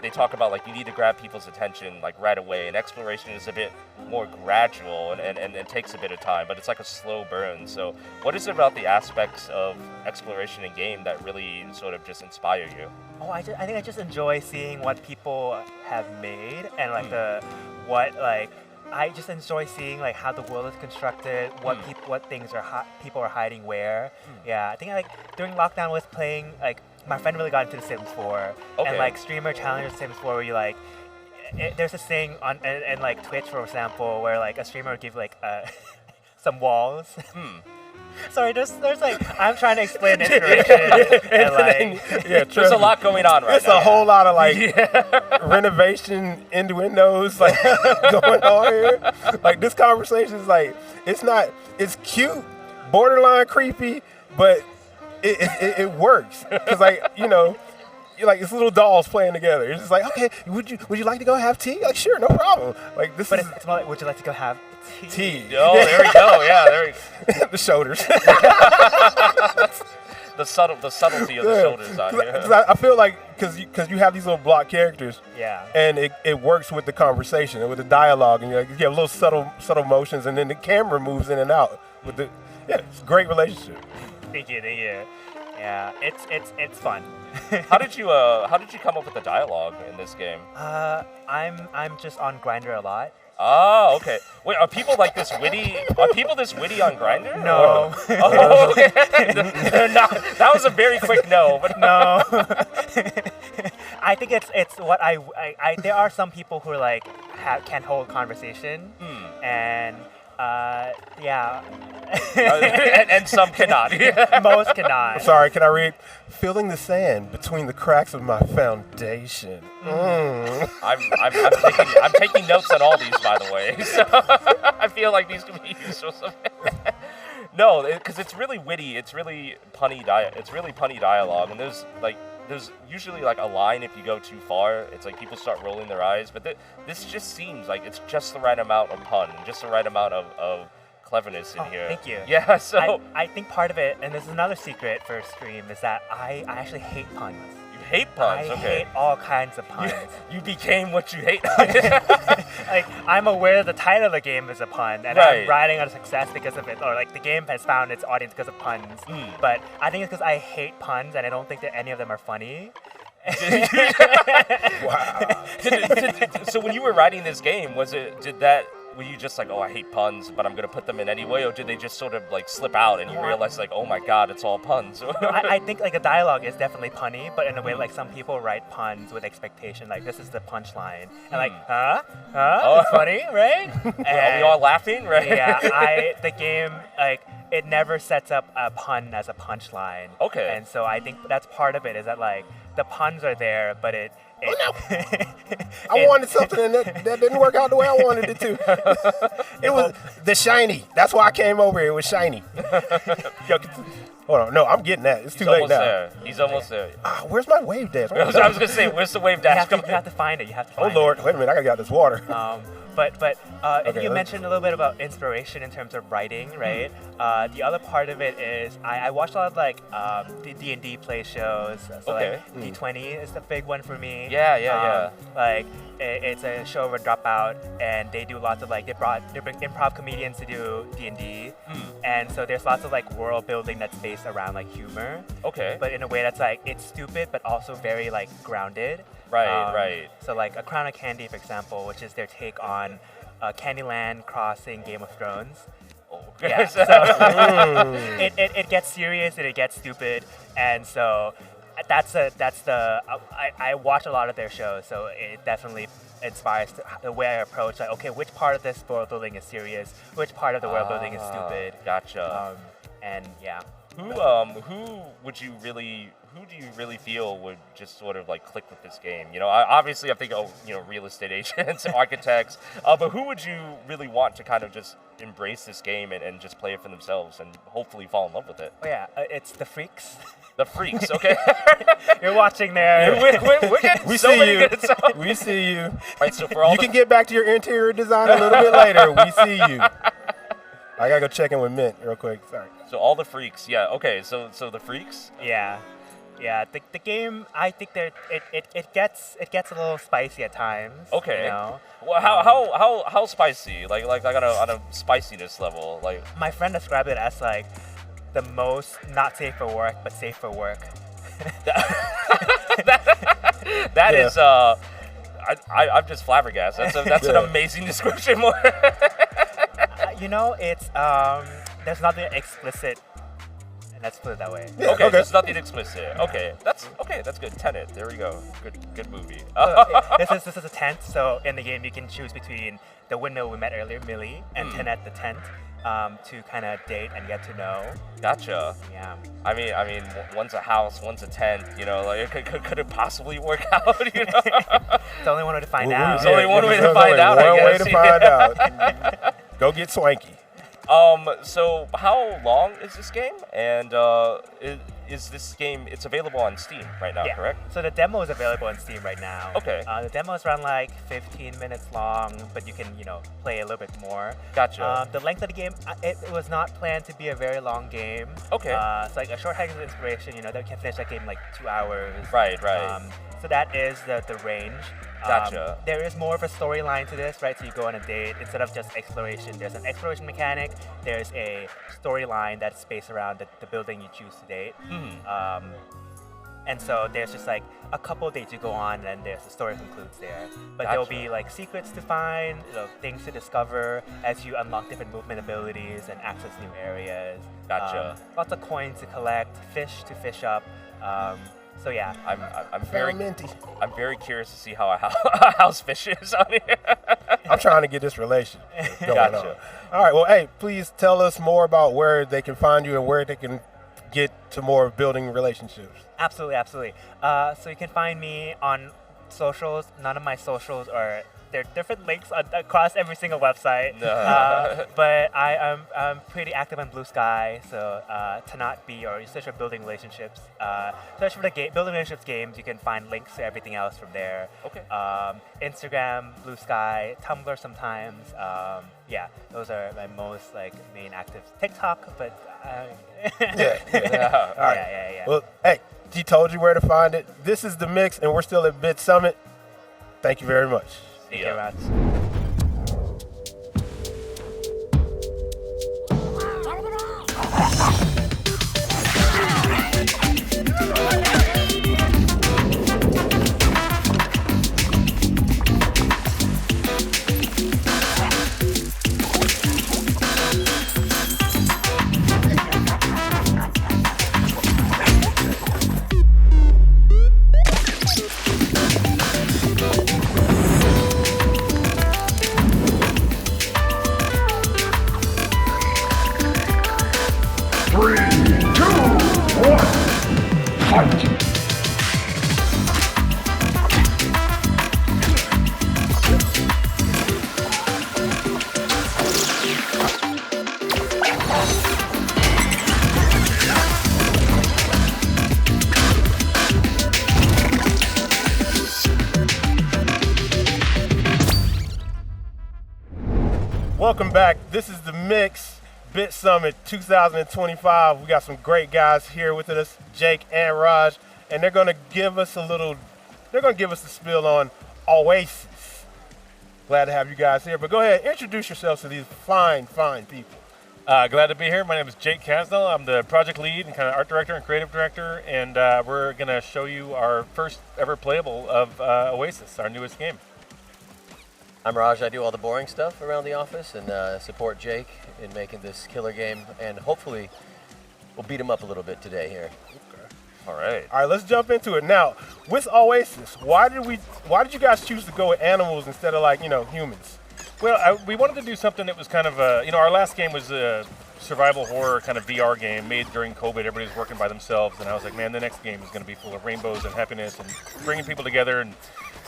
they talk about like you need to grab people's attention like right away, and exploration is a bit more gradual and takes a bit of time, but it's like a slow burn. So what is it about the aspects of exploration in game that really sort of just inspire you? I think I just enjoy seeing what people have made, and like I just enjoy seeing like how the world is constructed, what things people are hiding where. Yeah, I think during lockdown I was playing, like, my friend really got into The Sims 4, and like streamer challenges Sims 4 where you like, there's this thing on and like Twitch, for example, where like a streamer would give like some walls. Sorry, there's like, I'm trying to explain inspiration. And like, there's a lot going on right now. There's a whole lot of like renovation innuendos like going on here. Like, this conversation is like, it's cute, borderline creepy, but it works. Cause like, like it's little dolls playing together. It's just like, okay, would you like to go have tea? Like, sure, no problem. Like, it's more like, would you like to go have tea? Oh, there we go. Yeah, there we go. The shoulders. the subtlety of the shoulders out here. I feel like because you have these little block characters. Yeah. And it works with the conversation and with the dialogue, and you have little subtle motions, and then the camera moves in and out with it's a great relationship. Thank you. Yeah, it's fun. How did you come up with the dialogue in this game? I'm just on Grindr a lot. Oh, okay. Wait, are people like this witty? Are people this witty on Grindr? No. Oh, okay. They're not. That was a very quick no. But no. I think it's what I there are some people who like can hold conversation, and yeah. and some cannot. Most cannot. I'm sorry, can I read? Feeling the sand between the cracks of my foundation. I'm taking notes on all these, by the way. So I feel like these can be useful. No, because it's really witty. It's really punny. It's really punny dialogue, and there's like there's usually like a line if you go too far. It's like people start rolling their eyes, but this just seems like it's just the right amount of pun, just the right amount of cleverness in here. Thank you. Yeah, so I think part of it, and this is another secret for stream, is that I actually hate puns. You hate puns? I Okay. hate all kinds of puns. You became what you hate. Like, I'm aware the title of the game is a pun, and Right. I'm riding on success because of it, or like the game has found its audience because of puns. But I think it's because I hate puns, and I don't think that any of them are funny. Wow. So when you were writing this game, were you just like, oh, I hate puns, but I'm gonna put them in anyway, or did they just sort of like slip out and you realize like, oh my god, it's all puns? No, I think like a dialogue is definitely punny, but in a way like some people write puns with expectation, like this is the punchline, and like, it's funny, right? Are we all laughing, right? Yeah, the game, like, it never sets up a pun as a punchline. Okay. And so I think that's part of it, is that like the puns are there, but it I wanted something and that didn't work out the way I wanted it to. It was the shiny. That's why I came over here. It was shiny. Yo, hold on. No, I'm getting that. It's too late now. There. He's almost there. Where's my wave dash? I was gonna say, where's the wave dash? You have to find it. You have to find it. Oh Lord, wait a minute. I gotta get out this water. But you mentioned a little bit about inspiration in terms of writing, right? The other part of it is I watch a lot of like the D&D play shows. So like D20 is the big one for me. Yeah. Like it's a show of a dropout, and they do lots of like they bring improv comedians to do D&D, and so there's lots of like world building that's based around like humor. Okay. But in a way that's like it's stupid, but also very like grounded. Right. So like A Crown of Candy, for example, which is their take on Candyland crossing Game of Thrones. Yeah, so it gets serious and it gets stupid, and so I watch a lot of their shows, so it definitely inspires the way I approach. Like, okay, which part of this world building is serious? Which part of the world building is stupid? Gotcha. And yeah. Who do you really feel would just sort of like click with this game? You know, obviously I think real estate agents, architects, but who would you really want to kind of just embrace this game and just play it for themselves and hopefully fall in love with it? Oh yeah, it's the freaks. The freaks, okay. You're watching there. We're getting We so see many you. good songs. We see you. Right, so for all you can get back to your interior design a little bit later. We see you. I gotta go check in with Mint real quick. Sorry. So all the freaks, yeah. Okay, so the freaks. Yeah. The game, I think that it gets a little spicy at times. Okay. You know? Well, how spicy? Like on a spiciness level, like. My friend described it as like the most not safe for work, but safe for work. That is. I'm just flabbergasted. That's an amazing description. It's there's nothing explicit. Let's put it that way. Yeah, okay, there's nothing explicit. Okay, that's good. Tenet. There we go. Good movie. This is a tent. So in the game, you can choose between the window we met earlier, Millie, and Tenet, the tent, to kind of date and get to know. Gotcha. Yeah. I mean, one's a house, one's a tent. You know, like could it possibly work out? You know? It's only one way to find out. There's only one way to find out. One way to find out. Go get swanky. So how long is this game? And is this game? It's available on Steam right now, correct? So the demo is available on Steam right now. Okay. The demo is around like 15 minutes long, but you can play a little bit more. Gotcha. The length of the game, it was not planned to be a very long game. Okay. It's like a short hike of inspiration. That we can finish that game in like 2 hours. Right. So that is the range. Gotcha. There is more of a storyline to this, right? So you go on a date instead of just exploration. There's an exploration mechanic. There's a storyline that's based around the building you choose to date. And so there's just like a couple of dates you go on, and then the story concludes there. But there'll be like secrets to find, things to discover as you unlock different movement abilities and access new areas. Gotcha. Lots of coins to collect, fish to fish up. So yeah, I'm very curious to see how a house fish is on here. I'm trying to get this relationship going Gotcha. on. All right, well, hey, please tell us more about where they can find you and where they can get to more building relationships. Absolutely. So you can find me on socials. None of my socials are There are different links across every single website. But I'm pretty active on Blue Sky, so to not be or especially for building relationships. Especially for the building relationships games, you can find links to everything else from there. Okay. Instagram, Blue Sky, Tumblr sometimes. Yeah, those are my most main actives. TikTok, but yeah. Well, hey, G told you where to find it. This is The Mix, and we're still at BitSummit. Thank you very much. Thank you very much. Welcome back. This is The Mix, BitSummit 2025. We got some great guys here with us, Jake and Raj, and they're going to give us a spiel on Oasis. Glad to have you guys here, but go ahead, introduce yourselves to these fine people. Glad to be here. My name is Jake Kasnell. I'm the project lead and kind of art director and creative director, and we're going to show you our first ever playable of Oasis, our newest game. I'm Raj. I do all the boring stuff around the office and support Jake in making this killer game, and hopefully we'll beat him up a little bit today here. Okay. All right, let's jump into it. Now, with Oasis, why did you guys choose to go with animals instead of humans? Well, we wanted to do something that was kind of our last game was a survival horror kind of VR game made during COVID. Everybody was working by themselves, and I was like, man, the next game is going to be full of rainbows and happiness and bringing people together and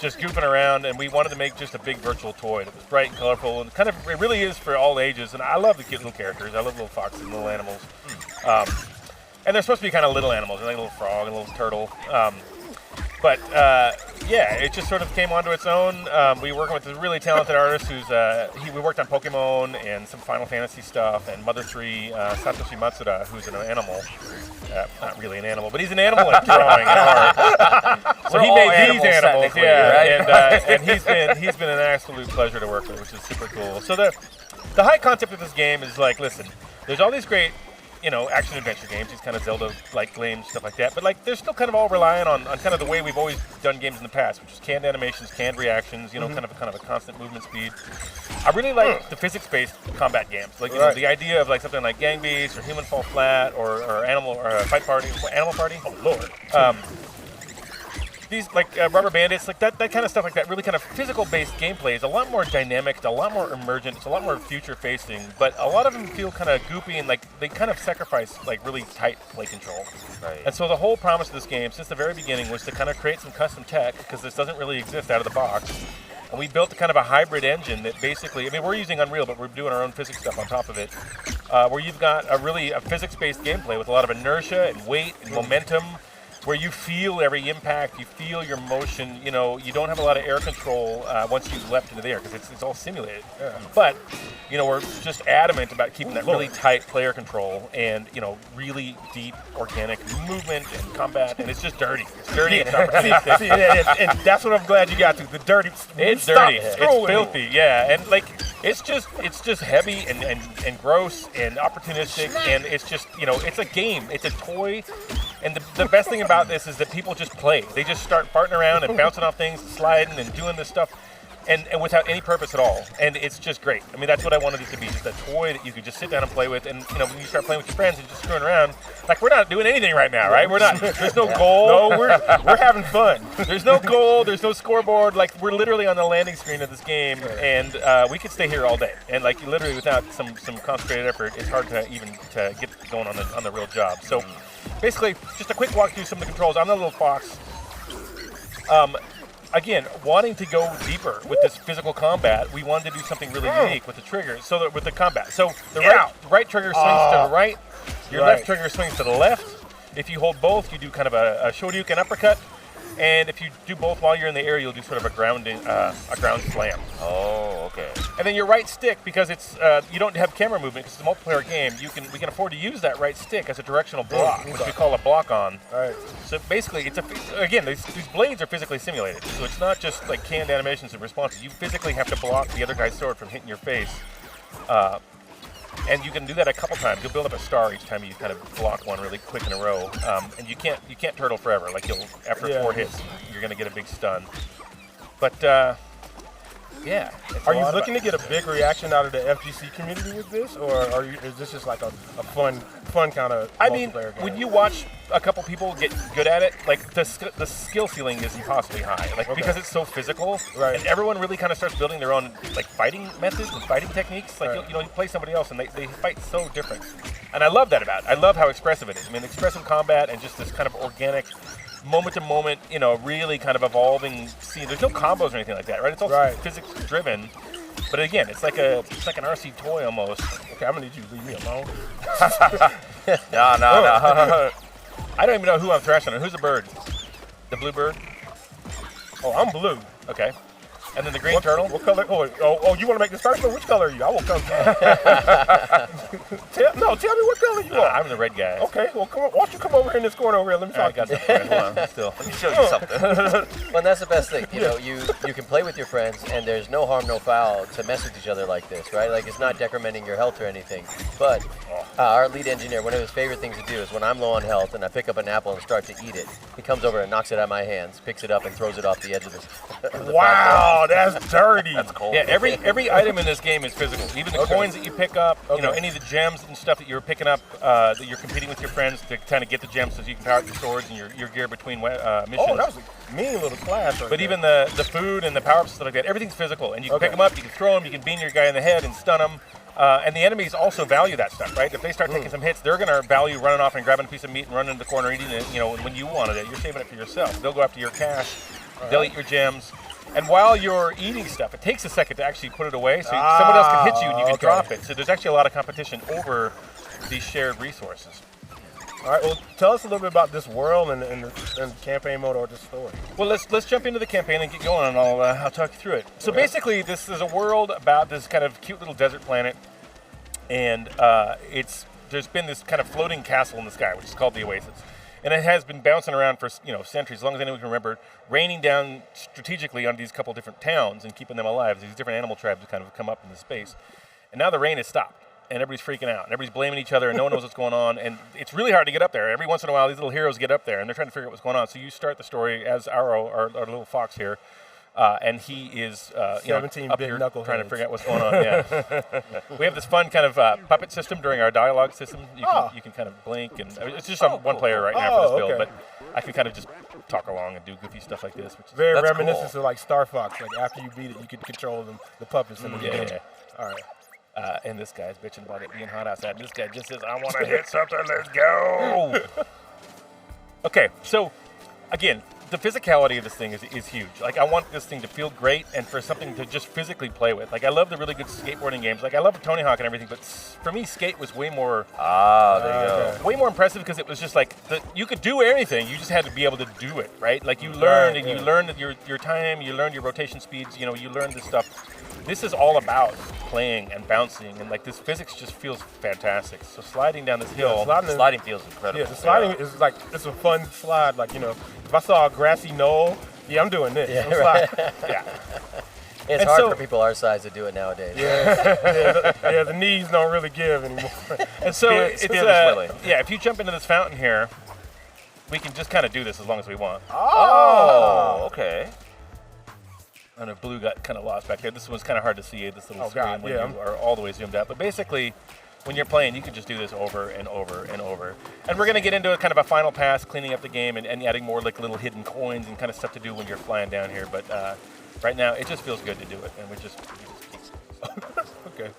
just goofing around. And we wanted to make just a big virtual toy that was bright and colorful and it really is for all ages. And I love the cute little characters. I love little foxes and little animals. And they're supposed to be kind of little animals, like a little frog and a little turtle. But it just sort of came onto its own. We were working with a really talented artist who's we worked on Pokemon and some Final Fantasy stuff, and Mother 3, Satoshi Matsuda, who's an animal. Not really an animal, but he's an animal in drawing and art. So he made these animals, right? And he's been an absolute pleasure to work with, which is super cool. So the high concept of this game is listen, there's all these great action adventure games, these kind of Zelda-like games, stuff like that. But they're still kind of all relying on kind of the way we've always done games in the past, which is canned animations, canned reactions, kind of a constant movement speed. I really like the physics-based combat games, the idea of something like Gang Beasts or Human Fall Flat or Animal or Fight Party, Animal Party. Oh Lord. These Rubber Bandits, that kind of stuff like that, really kind of physical-based gameplay is a lot more dynamic, it's a lot more emergent, it's a lot more future-facing, but a lot of them feel kind of goopy and they kind of sacrifice really tight play control. Right. And so the whole promise of this game, since the very beginning, was to kind of create some custom tech, because this doesn't really exist out of the box. And we built kind of a hybrid engine that basically, we're using Unreal, but we're doing our own physics stuff on top of it, where you've got a physics-based gameplay with a lot of inertia and weight and momentum, where you feel every impact, you feel your motion, you don't have a lot of air control once you've leapt into the air, because it's all simulated. Yeah. But, we're just adamant about keeping that really tight player control and, really deep organic movement and combat, and it's just dirty. It's dirty. And that's what I'm glad you got to, the dirty. It's dirty. It's filthy, yeah. And it's just heavy and gross and opportunistic, and it's just, it's a game. It's a toy. And the best thing about this is that people just play. They just start farting around and bouncing off things, and sliding and doing this stuff, and without any purpose at all. And it's just great. That's what I wanted it to be, just a toy that you could just sit down and play with. And when you start playing with your friends and just screwing around, we're not doing anything right now, right? We're not. There's no goal. No, we're having fun. There's no goal. There's no scoreboard. We're literally on the landing screen of this game, and we could stay here all day. And literally without some concentrated effort, it's hard to even to get going on the real job. So. Basically, just a quick walk through some of the controls. I'm the little fox. again, wanting to go deeper with this physical combat, we wanted to do something really unique with the triggers, so that with the combat. So the right trigger swings to the right, your left trigger swings to the left. If you hold both, you do kind of a shoryuken uppercut, and if you do both while you're in the air, you'll do sort of a ground slam. Oh, okay. And then your right stick, because it's you don't have camera movement because it's a multiplayer game, we can afford to use that right stick as a directional block, which we call a block on. All right. So basically, again, these blades are physically simulated, so it's not just like canned animations and responses. You physically have to block the other guy's sword from hitting your face. And you can do that a couple times. You'll build up a star each time you kind of block one really quick in a row. And you can't turtle forever. Like after 4 hits, you're gonna get a big stun. But yeah. Are you looking to get a big reaction out of the FGC community with this, or is this just like a fun kind of multiplayer game? When you watch a couple people get good at it, like the skill ceiling is impossibly high, because it's so physical, right? And everyone really kind of starts building their own like fighting methods and fighting techniques. Like you play somebody else and they fight so different, and I love that about it. I love how expressive it is. I mean, expressive combat and just this kind of organic, moment to moment, really kind of evolving scene. There's no combos or anything like that, right? It's all physics driven. But again, it's like an RC toy almost. Okay, I'm gonna need you to leave me alone. No. I don't even know who I'm thrashing on. Who's the bird? The blue bird? Oh, I'm blue. Okay. And then the green turtle? What color? Oh, you want to make this personal? Which color are you? I will come. Tell me what color you are. I'm the red guy. Okay, well, come on. Why don't you come over here in this corner over here? Let me talk to you. Hold on, still. Let me show you something. Well, that's the best thing. You can play with your friends, and there's no harm, no foul to mess with each other like this, right? Like, it's not decrementing your health or anything. But our lead engineer, one of his favorite things to do is when I'm low on health and I pick up an apple and start to eat it, he comes over and knocks it out of my hands, picks it up, and throws it off the edge of the Wow, that's dirty. That's cold. Yeah, every item in this game is physical. Even the coins that you pick up, any of the gems and stuff that you're picking up, that you're competing with your friends to kind of get the gems so you can power up your swords and your gear between missions. Oh, that was a mean little class. But even the food and the power-ups and stuff like that, everything's physical. And you can pick them up, you can throw them, you can beam your guy in the head and stun them. And the enemies also value that stuff, right? If they start taking some hits, they're going to value running off and grabbing a piece of meat and running into the corner eating it, when you wanted it. You're saving it for yourself. They'll go after your cash. They'll eat your gems. And while you're eating stuff, it takes a second to actually put it away, so someone else can hit you and you can drop it. So there's actually a lot of competition over these shared resources. All right, well, tell us a little bit about this world and the campaign mode or the story. Well, let's jump into the campaign and get going, and I'll talk you through it. So basically, this is a world about this kind of cute little desert planet, and there's been this kind of floating castle in the sky, which is called the Oasis. And it has been bouncing around for centuries, as long as anyone can remember, raining down strategically on these couple different towns and keeping them alive. These different animal tribes have kind of come up into space. And now the rain has stopped, and everybody's freaking out, and everybody's blaming each other, and no one knows what's going on. And it's really hard to get up there. Every once in a while, these little heroes get up there, and they're trying to figure out what's going on. So you start the story as Arrow, our little fox here, and he is up here trying to figure out what's going on. Yeah. We have this fun kind of puppet system during our dialogue system. You can kind of blink, and it's just on one player right now for this build, but I can kind of just talk along and do goofy stuff like this, which is very reminiscent of like Star Fox. Like after you beat it, you can control the puppets in the game. Yeah. All right. And this guy's bitching about it being hot outside. This guy just says, "I want to hit something. Let's go." Okay, so again, the physicality of this thing is huge. Like, I want this thing to feel great and for something to just physically play with. Like, I love the really good skateboarding games. Like, I love Tony Hawk and everything, but for me, Skate was way more way more impressive because it was just like you could do anything. You just had to be able to do it, right? Like, you learned and you learned your time, you learned your rotation speeds. You learned this stuff. This is all about playing and bouncing, and like this physics just feels fantastic. So sliding down this hill, sliding feels incredible. Yeah, the sliding is like, it's a fun slide. Like, if I saw a grassy knoll, I'm doing this. Yeah, I'm sliding. Yeah. It's hard for people our size to do it nowadays. Yeah, the knees don't really give anymore. And so if you jump into this fountain here, we can just kind of do this as long as we want. Oh, okay. I know blue got kind of lost back there. This one's kind of hard to see, this little screen when you are all the way zoomed out. But basically, when you're playing, you can just do this over and over and over. And we're going to get into a kind of a final pass, cleaning up the game and adding more like little hidden coins and kind of stuff to do when you're flying down here. But right now, it just feels good to do it. And we just keep Okay.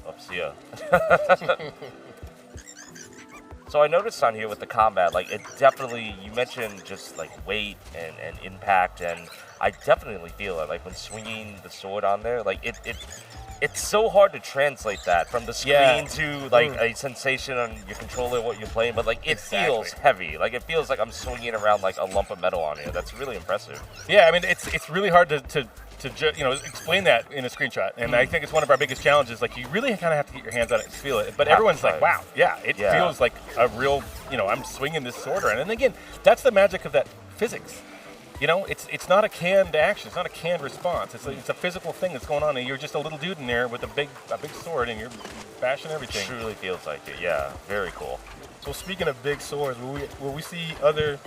Up, see ya. So I noticed on here with the combat, like it definitely, you mentioned just like weight and impact, and I definitely feel it. Like when swinging the sword on there, like it's so hard to translate that from the screen to like a sensation on your controller, what you're playing, but like it feels heavy. Like it feels like I'm swinging around like a lump of metal on here. That's really impressive. Yeah, I mean it's really hard to explain that in a screenshot, and I think it's one of our biggest challenges. Like you really kind of have to get your hands on it and feel it. But everyone's like, wow, it feels like a real, I'm swinging this sword around. And again, that's the magic of that physics. It's not a canned action. It's not a canned response. It's a physical thing that's going on, and you're just a little dude in there with a big sword, and you're bashing everything. It truly feels like it. Yeah, very cool. So speaking of big swords, will we see other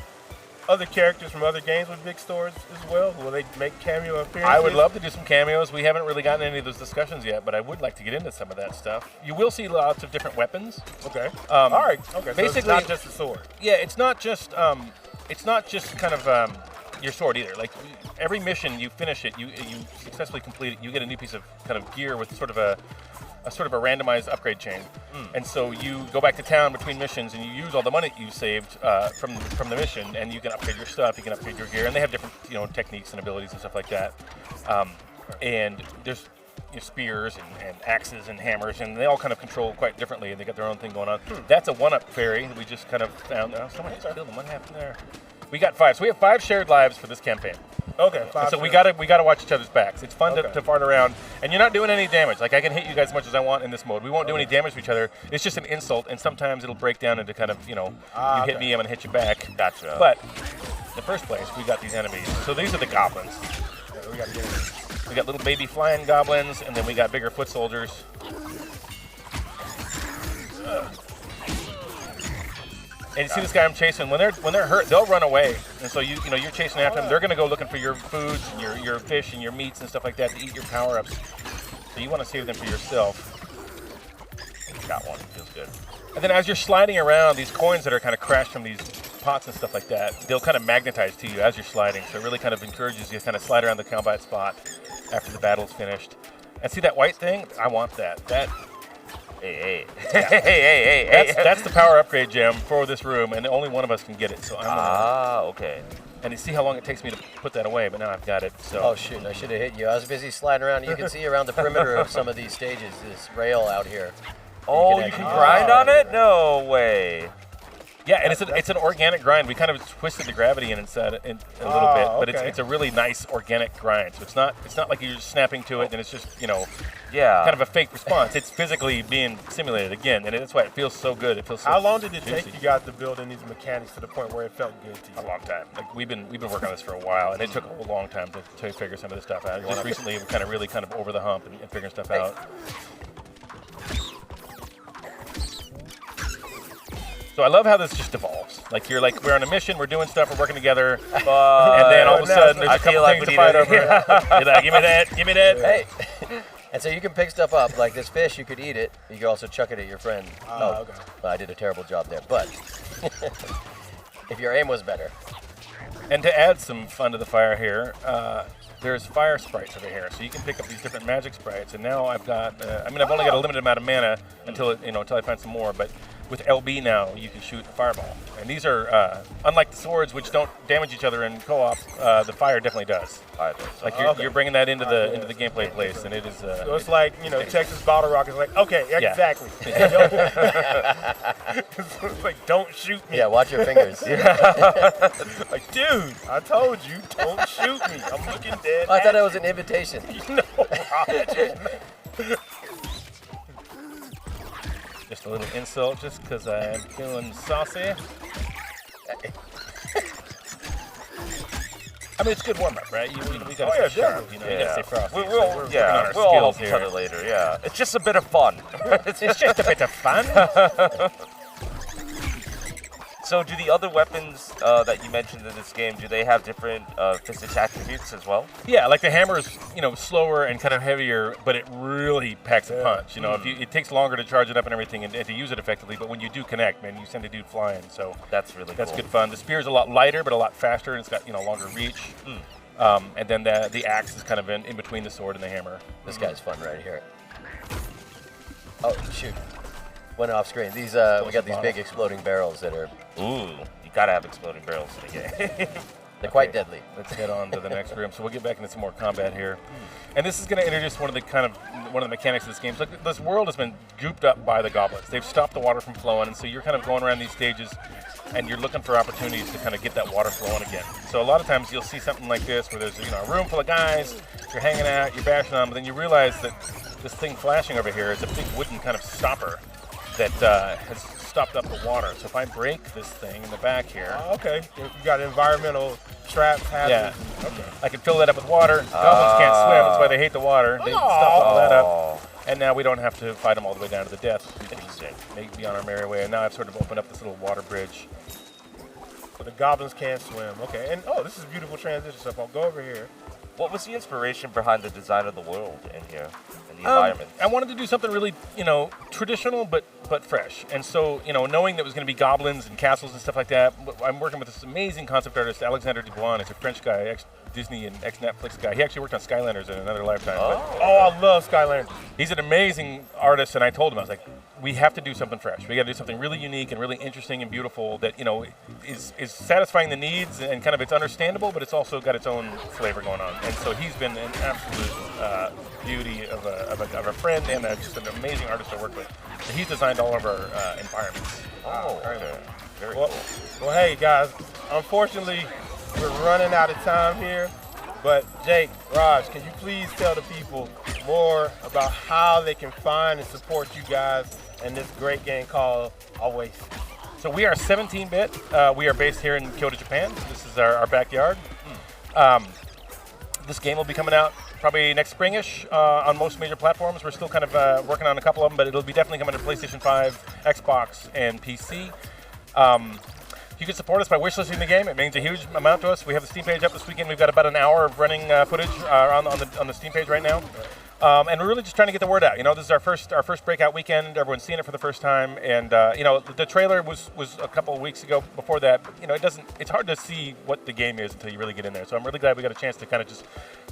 characters from other games with big swords as well? Will they make cameo appearances? I would love to do some cameos. We haven't really gotten any of those discussions yet, but I would like to get into some of that stuff. You will see lots of different weapons. Okay. All right. Okay. Basically, so it's not just a sword. Yeah, it's not just kind of your sword either. Like every mission, you finish it, you successfully complete it, you get a new piece of kind of gear with sort of a randomized upgrade chain. And so you go back to town between missions and you use all the money you saved from the mission, and you can upgrade your stuff, you can upgrade your gear, and they have different techniques and abilities and stuff like that. And there's spears and axes and hammers, and they all kind of control quite differently, and they got their own thing going on. That's a one-up fairy that we just kind of found. Oh, someone started building. What happened there? We got 5. So we have 5 shared lives for this campaign. Okay. 5 and so we gotta watch each other's backs. It's fun to fart around, and you're not doing any damage. Like I can hit you guys as much as I want in this mode. We won't do any damage to each other. It's just an insult, and sometimes it'll break down into kind of you hit me, I'm gonna hit you back. Gotcha. But in the first place, we got these enemies. So these are the goblins. We got little baby flying goblins, and then we got bigger foot soldiers. And you see this guy I'm chasing. When they're hurt, they'll run away. And so you're chasing after them. They're gonna go looking for your foods and your fish and your meats and stuff like that to eat your power-ups. So you want to save them for yourself. Got one. Feels good. And then as you're sliding around, these coins that are kind of crashed from these pots and stuff like that, they'll kind of magnetize to you as you're sliding. So it really kind of encourages you to kind of slide around the combat spot after the battle's finished. And see that white thing? I want that. Hey. That's the power upgrade gem for this room, and only one of us can get it. So I'm gonna, okay. And you see how long it takes me to put that away, but now I've got it. So. Oh shoot! I should have hit you. I was busy sliding around. You can see around the perimeter of some of these stages this rail out here. Oh, you can grind on it? No way. Yeah, and it's an organic grind. We kind of twisted the gravity in inside a little bit, but it's a really nice organic grind. So it's not like you're just snapping to it and it's just kind of a fake response. It's physically being simulated again, and that's why it feels so good. It feels so. How long did it juicy. take you guys to build in these mechanics to the point where it felt good to you? A long time. Like we've been working on this for a while, and it took a long time to figure some of this stuff out. Just recently, we're kind of over the hump and figuring stuff out. So I love how this just evolves. Like we're on a mission, we're doing stuff, we're working together, and then all of a sudden there's a couple things to fight over. You're like, give me that. Hey. And so you can pick stuff up, like this fish, you could eat it. You could also chuck it at your friend. Okay. Well, I did a terrible job there, but if your aim was better. And to add some fun to the fire here, there's fire sprites over here, so you can pick up these different magic sprites. And now I've got, I've only got a limited amount of mana until I find some more, but with LB now, you can shoot a fireball. And these are, unlike the swords, which don't damage each other in co-op, the fire definitely does. Like you're bringing that into the gameplay place, and it is. So it's like Texas Bottle Rocket is like, okay, exactly. It's like, don't shoot me. Yeah, watch your fingers. Like, dude, I told you, don't shoot me. I'm looking dead. I thought that was an invitation. No, just a little insult, just because I'm feeling saucy. I mean, it's good warm-up, right? We gotta stay sharp, you gotta stay frosty. We'll help each other later, yeah. It's just a bit of fun. It's just a bit of fun. So do the other weapons that you mentioned in this game, do they have different physics attributes as well? Yeah, like the hammer is, slower and kind of heavier, but it really packs a punch. It takes longer to charge it up and everything and to use it effectively, but when you do connect, man, you send a dude flying. So that's good fun. The spear is a lot lighter, but a lot faster, and it's got longer reach. And then the axe is kind of in between the sword and the hammer. This guy's fun right here. Oh shoot! went off screen. These we got these big exploding barrels that are. Ooh, you gotta have exploding barrels in the game. They're quite deadly. Let's head on to the next room. So we'll get back into some more combat here. And this is going to introduce one of the mechanics of this game. So this world has been gooped up by the goblins. They've stopped the water from flowing, and so you're kind of going around these stages, and you're looking for opportunities to kind of get that water flowing again. So a lot of times you'll see something like this, where there's a room full of guys, you're hanging out, you're bashing on them, but then you realize that this thing flashing over here is a big wooden kind of stopper that has stopped up the water. So if I break this thing in the back here. Okay, you got environmental traps happening. Yeah, okay. I can fill that up with water. Goblins can't swim, that's why they hate the water. They stop all that up. And now we don't have to fight them all the way down to the death. Interesting. Maybe on our merry way. And now I've sort of opened up this little water bridge. So the goblins can't swim. Okay, and this is a beautiful transition. So if I'll go over here. What was the inspiration behind the design of the world in here, and the environment? I wanted to do something really, traditional but fresh. And so, knowing that it was going to be goblins and castles and stuff like that, I'm working with this amazing concept artist, Alexander Dubois. He's a French guy, ex-Disney and ex-Netflix guy. He actually worked on Skylanders in another lifetime. I love Skylanders. He's an amazing artist, and I told him, I was like, we have to do something fresh. We got to do something really unique and really interesting and beautiful that, is satisfying the needs and kind of it's understandable, but it's also got its own flavor going on. And so he's been an absolute beauty of a friend and just an amazing artist to work with. And he's designed all of our environments. Very cool. Well, hey guys, unfortunately we're running out of time here. But Jake, Raj, can you please tell the people more about how they can find and support you guys and this great game called Oasis? So we are 17-bit. We are based here in Kyoto, Japan. This is our backyard. This game will be coming out probably next spring-ish on most major platforms. We're still kind of working on a couple of them, but it'll be definitely coming to PlayStation 5, Xbox, and PC. You can support us by wishlisting the game. It means a huge amount to us. We have the Steam page up this weekend. We've got about an hour of running footage on the Steam page right now. And we're really just trying to get the word out. This is our first breakout weekend. Everyone's seeing it for the first time. And the trailer was a couple of weeks ago. Before that, it's hard to see what the game is until you really get in there. So I'm really glad we got a chance to kind of just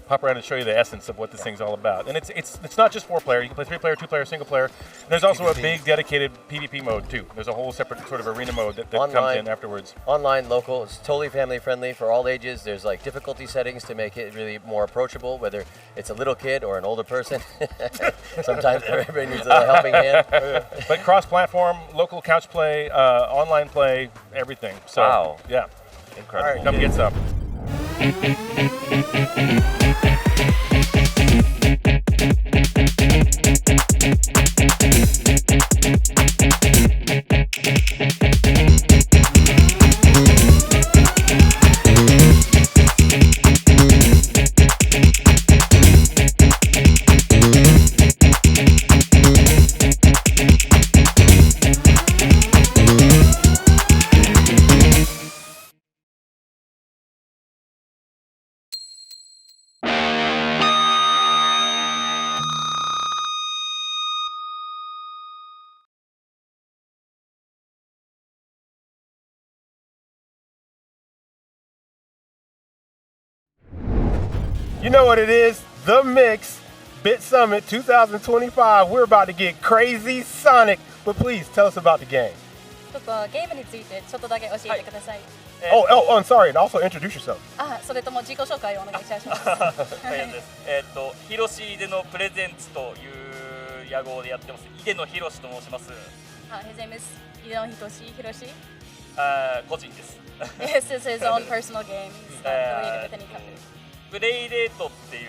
pop around and show you the essence of what this thing's all about. And it's not just 4-player. You can play 3-player, 2-player, single player. And there's also a big dedicated PvP mode too. There's a whole separate sort of arena mode that comes in afterwards. Online, local. It's totally family friendly for all ages. There's like difficulty settings to make it really more approachable, whether it's a little kid or an older person. Sometimes everybody needs a helping hand. But cross-platform, local couch play, online play, everything. So, wow. Yeah. Incredible. All right, come get some. You know what it is, The Mix, BitSummit 2025. We're about to get crazy Sonic, but please tell us about the game. ちょっとゲームについてちょっとだけ教えてください。I'm sorry, and also introduce yourself. それとも自己紹介をお願いいたします。ヒロシでのプレゼンツという屋号でやってます。井出野ひろしと申します。His name is Hideo Hitoshi Hiroshi. 個人です。This is his own personal game. He's not affiliated with any company. プレイデートっていう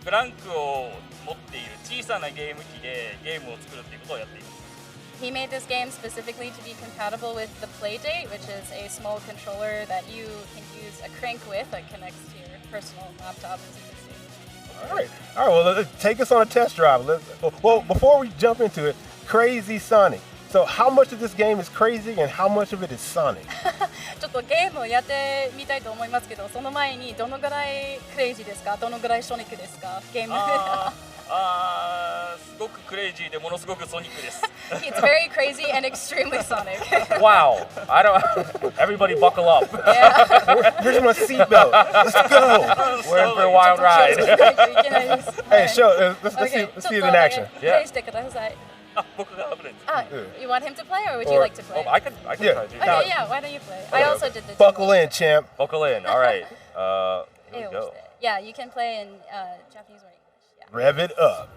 ブランクを持っている小さなゲーム機でゲームを作るっていうことをやっています。He made this game specifically to be compatible with the Playdate, which is a small controller that you can use a crank with that connects to your personal laptop. All right. Well, take us on a test drive. Well, before we jump into it, Crazy Sonic. So how much of this game is crazy and how much of it is Sonic? ちょっとゲームをやってみたいと思いますけど、その前にどのぐらいクレイジーですか？どのぐらいソニックですか？ゲーム。すごくクレイジーでものすごくソニックです。It's very crazy and extremely Sonic. Wow! Everybody buckle up. Yeah. Here's my seatbelt. Let's go. We're in for a wild ride. Hey, show. Let's see it in action. Yeah. プレイしてください。僕が危ないです。You want him to play, or would you like to play? I can try to. Okay, yeah. Why don't you play? I also did the. Buckle in, champ. Buckle in. All right. Here we go. Yeah, you can play in Japanese or English. Yeah. Rev it up.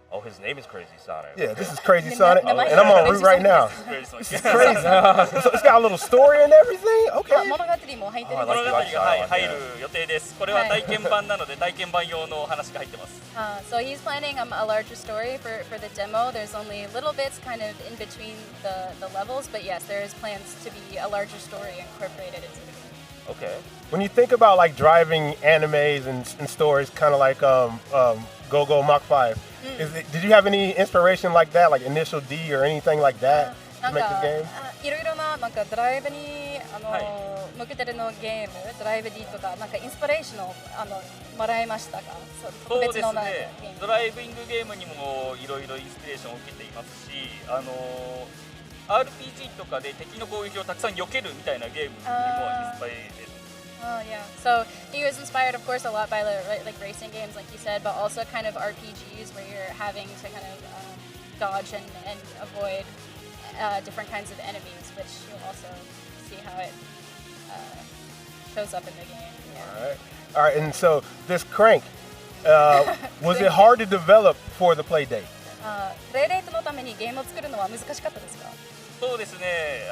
Oh, his name is Crazy Sonic. Yeah, this is Crazy Sonic, and I'm on route right now. This is crazy. So it's got a little story and everything. Okay. 物語も入ってるんです。物語が入る予定です。これは体験版なので体験版用の話が入ってます。So he's planning a larger story for the demo. There's only little bits kind of in between the levels, but yes, there is plans to be a larger story incorporated into the game. Okay. When you think about like driving animes and stories, kind of like Go Go Mach 5, did you have any inspiration like that, like Initial D or anything like that to make the game? いろいろななんかドライブに向けてるのゲーム、ドライブ D とかなんかインスピレーションをもらいましたか？そうですね。ドライビングゲームにもいろいろインスピレーションを受けていますし、RPG とかで敵の攻撃をたくさん避けるみたいなゲームにもインスパイです。Oh yeah. So he was inspired, of course, a lot by like racing games, like you said, but also kind of RPGs where you're having to kind of dodge and avoid different kinds of enemies, which you'll also see how it shows up in the game. Yeah. All right. And so this crank, was it hard to develop for the Playdate? Playdate のためにゲームを作るのは難しかったですか？そうですね。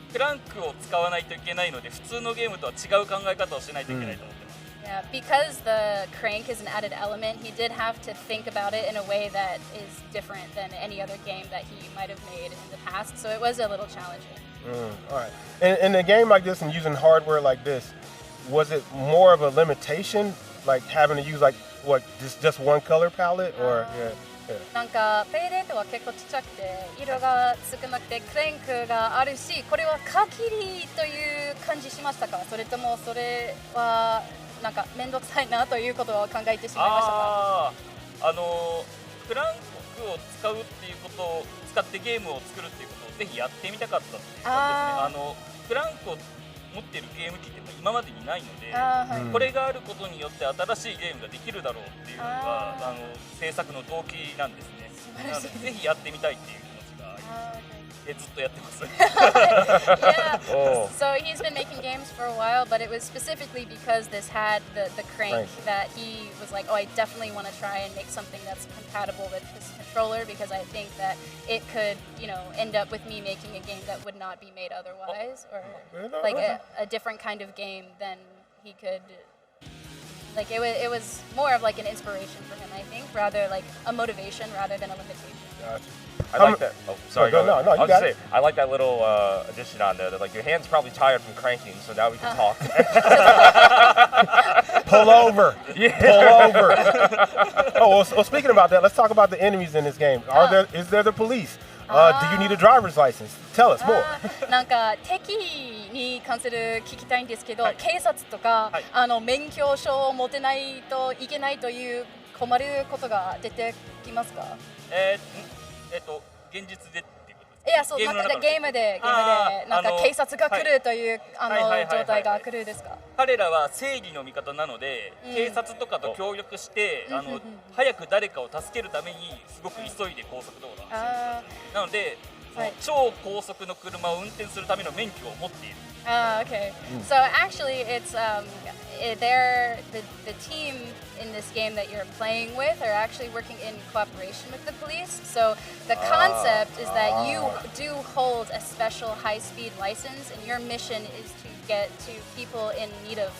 クランクを使わないといけないので普通のゲームとは違う考え方をしないといけないと思ってます。Yeah, because the crank is an added element, he did have to think about it in a way that is different than any other game that he might have made in the past. So it was a little challenging. All right. And in a game like this and using hardware like this, was it more of a limitation, like having to use like what just one color palette, or yeah? なんかペイレートは結構ちっちゃくて色が少なくてクレンクがあるし、これは限りという感じしましたか？それともそれはなんか面倒くさいなということを考えてしまいましたか？クランクを使うっていうことを使ってゲームを作るっていうことをぜひやってみたかったっていう感じですね。クランクを持ってるゲーム機って今までにないので、これがあることによって新しいゲームができるだろうっていうのが制作の動機なんですね。なのでぜひやってみたいっていう気持ちがあります。ずっとやってます。Yeah. So he's been making games for a while, but it was specifically because this had the crank that he was like, oh, I definitely want to try and make something that's compatible with his controller because I think that it could, end up with me making a game that would not be made otherwise, or like a different kind of game than he could. Like it was more of like an inspiration for him, I think, rather like a motivation rather than a limitation. Gotcha. I like that. Oh, sorry. No, I was you got it. I like that little addition on there. That like your hand's probably tired from cranking, so now we can talk. Pull over. Yeah. Pull over. Well, speaking about that, let's talk about the enemies in this game. Is there the police? Do you need a driver's license? Tell us more. なんか敵に関する聞きたいんですけど、警察とか免許証を持てないといけないという困ることが出てきますか？現実でっていうことですか？いや、そう、なんかゲームでなんか警察が来るという状態が来るですか？彼らは正義の味方なので、警察とかと協力して早く誰かを助けるためにすごく急いで高速道路を走る。なので、超高速の車を運転するための免許を持っている。Okay. So actually, it's the team in this game that you're playing with are actually working in cooperation with the police. So the concept is that you do hold a special high-speed license, and your mission is to get to people in need of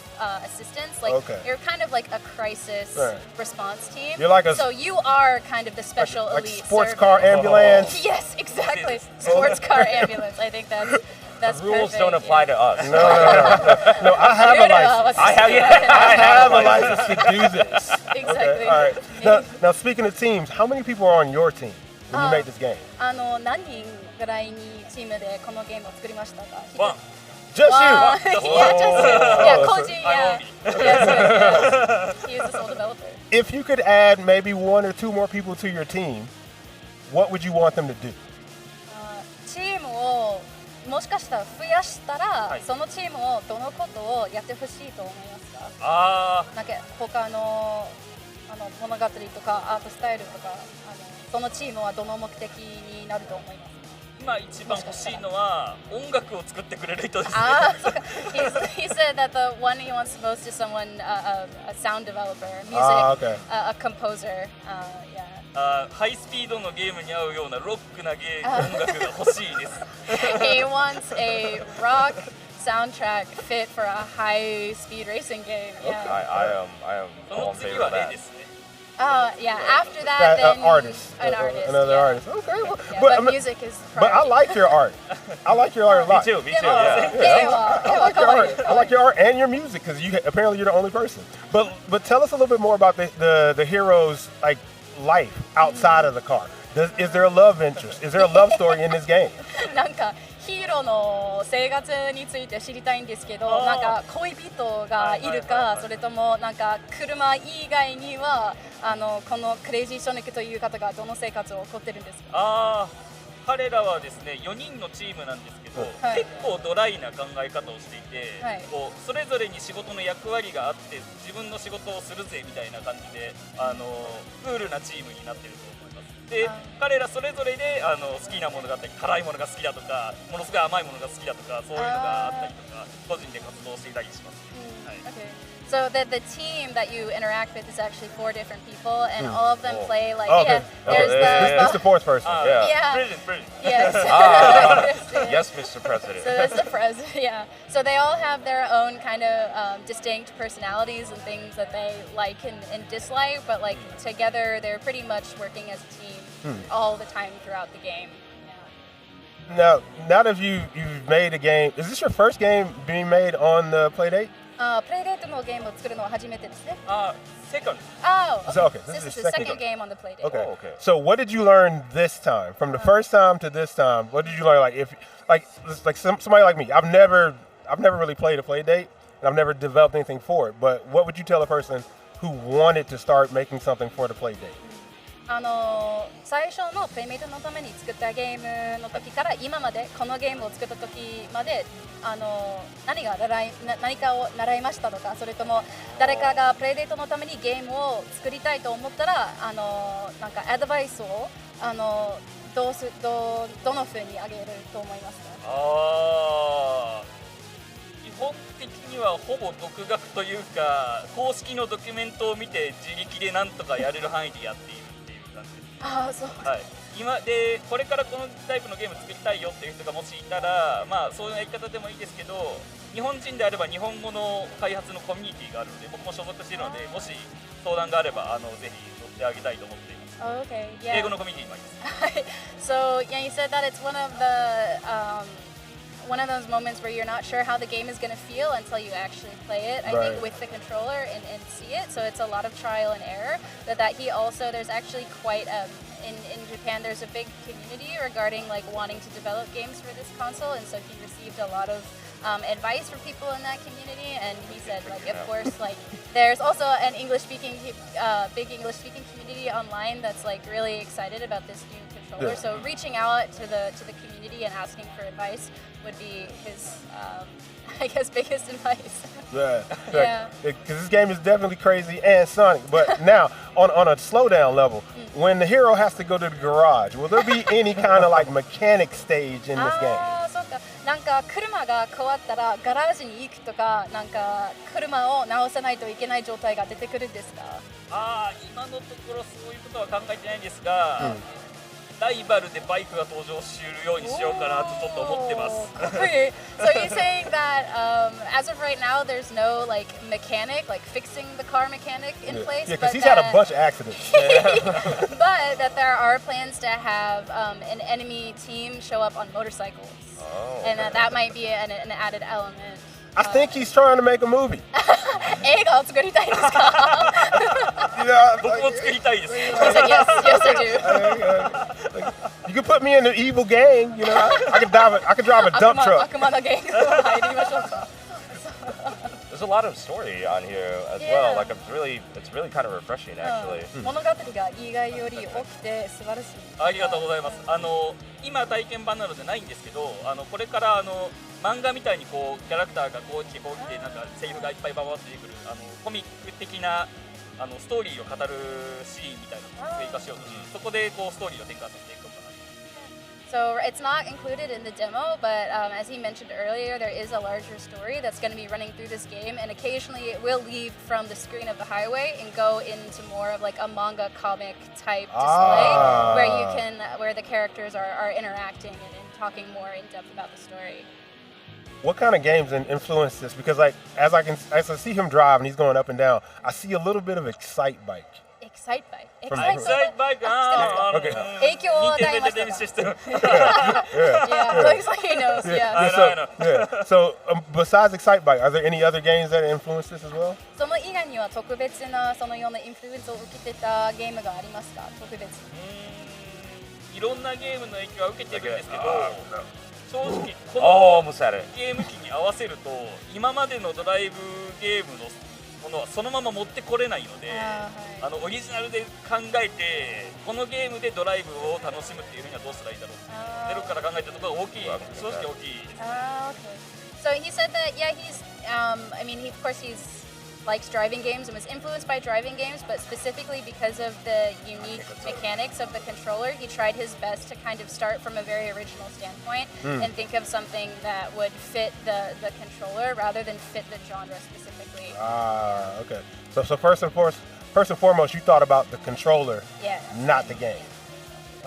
assistance. Like you're kind of like a crisis response team. You're like so you are kind of the special like elite sports service. Car ambulance. Yes, exactly. Sports car ambulance. I think that's the rules perfect, don't apply to us. No, I have a license. I have a license to do this. Exactly. Okay, all right. Now, speaking of teams, how many people are on your team when you made this game? 何人ぐらいにチームでこのゲームを作りましたか？Just you. Yeah, just you. Yeah, Koji. Yeah. Yes. He is the sole developer. If you could add maybe one or two more people to your team, what would you want them to do? チームをもしかしたら増やしたら、そのチームをどのことをやってほしいと思いますか？なんか他の物語とかアートスタイルとかそのチームはどの目的になると思いますか？今一番欲しいのは音楽を作ってくれる人ですね。He said that the one he wants most is someone, a sound developer, music, okay. a composer. Yeah. ハイスピードのゲームに合うようなロックな音楽が欲しいです。He wants a rock soundtrack fit for a high-speed racing game. Yeah. I am all in favor of that. Yeah. After that, then artist, another artist. Okay, well, but music is. But I like your art. I like your art a lot. Me too. Yeah. I like your art. I like your art and your music because apparently you're the only person. But tell us a little bit more about the hero's like life outside of the car. Is there a love interest? Is there a love story in this game? なんかヒーローの生活について知りたいんですけど、なんか恋人がいるか、それともなんか車以外にはこのクレイジーショニックという方がどの生活を送ってるんですか？彼らはですね、4人のチームなんですけど、結構ドライな考え方をしていて、こうそれぞれに仕事の役割があって自分の仕事をするぜみたいな感じでクールなチームになっていると思います。で、彼らそれぞれで好きなものがあったり、辛いものが好きだとか、ものすごい甘いものが好きだとか、そういうのがあったりとか、個人で活動していたりします。So the team that you interact with is actually 4 different people, and all of them play like there's This the fourth person. Brilliant. Yes. Yes, Mr. President. So that's the president. Yeah. So they all have their own kind of distinct personalities and things that they like and dislike, but like together they're pretty much working as a team all the time throughout the game. Now that you've made a game, is this your first game being made on the Playdate? Playdate のゲームを作るのは初めてですね。Second. Okay. This is the second game on the Playdate. Okay. So what did you learn this time? From the first time to this time, what did you learn? Like somebody like me, I've never really played a Playdate, and I've never developed anything for it. But what would you tell a person who wanted to start making something for the Playdate? 最初のプレイメイトのために作ったゲームの時から今までこのゲームを作った時まで何かを習いましたとか、それとも誰かがプレイデートのためにゲームを作りたいと思ったらなんかアドバイスをどの風にあげると思いますか？基本的にはほぼ独学というか、公式のドキュメントを見て自力でなんとかやれる範囲でやっているっていう感じです。そう。今でこれからこのタイプのゲーム作りたいよっていう人がもしいたら、まあそういうやり方でもいいですけど、日本人であれば日本語の開発のコミュニティがあるので、僕も所属しているので、もし相談があればぜひ乗ってあげたいと思っています。英語のコミュニティもあります。So yeah, you said that it's one of those moments where you're not sure how the game is going to feel until you actually play it. I think with the controller and see it. So it's a lot of trial and error. But that he also, there's actually quite in Japan, there's a big community regarding like wanting to develop games for this console, and so he received a lot of advice from people in that community. And he said, like, of course, like there's also an big English-speaking community online that's like really excited about this new controller. So reaching out to the community and asking for advice would be his, I guess, biggest advice. Yeah. Because this game is definitely crazy and Sonic. But now, on a slowdown level, when the hero has to go to the garage, will there be any kind of like mechanic stage in this game? なんか車が壊ったらガラージに行くとか、なんか車を直さないといけない状態が出てくるんですか？今のところそういうことは考えてないんですが、ライバルでバイクが登場するようにしようかなとちょっと思ってます。Okay, so you're saying that as of right now, there's no like mechanic, like fixing the car mechanic in place. Yeah, because he's had a bunch of accidents. But that there are plans to have an enemy team show up on motorcycles, and that might be an added element. I think he's trying to make a movie. 映画を作りたいですか？僕も作りたいです。Yes, I do. You could put me in the evil gang, you know. I could drive a dump truck. 悪魔のゲング入りましょうか。There's a lot of story on here as well. Like it's really kind of refreshing actually. 物語が意外より多くて素晴らしい。ありがとうございます。今体験版なのでないんですけど、これから漫画みたいにこうキャラクターがこう来てなんかセリフがいっぱいババって出てくるコミック的なストーリーを語るシーンみたいなのを追加しようとして、そこでこうストーリーを展開させていくのかな。So it's not included in the demo, but as he mentioned earlier, there is a larger story that's going to be running through this game, and occasionally it will leave from the screen of the highway and go into more of like a manga comic type display where the characters are interacting and talking more in depth about the story. What kind of games influence this? Because like as I see him drive and he's going up and down, I see a little bit of Excite Bike. Excite Bike. Excite Bike. Okay. 影響を与えましたか。Yeah, looks like he knows. Yeah. So besides Excite Bike, are there any other games that influence this as well? その以外には特別なそのようなインフルエンスを受けてたゲームがありますか？特別に。いろんなゲームの影響は受けてるんですけど、正直このゲーム機に合わせると今までのドライブゲームのものはそのまま持ってこれないので、オリジナルで考えてこのゲームでドライブを楽しむっていうにはどうしたらいいだろうってゼロから考えたところが大きい、正直大きいです。So he said that he's I mean of course he's likes driving games and was influenced by driving games, but specifically because of the unique mechanics of the controller, he tried his best to kind of start from a very original standpoint and think of something that would fit the controller rather than fit the genre specifically. Okay. So first and foremost, you thought about the controller, not the game.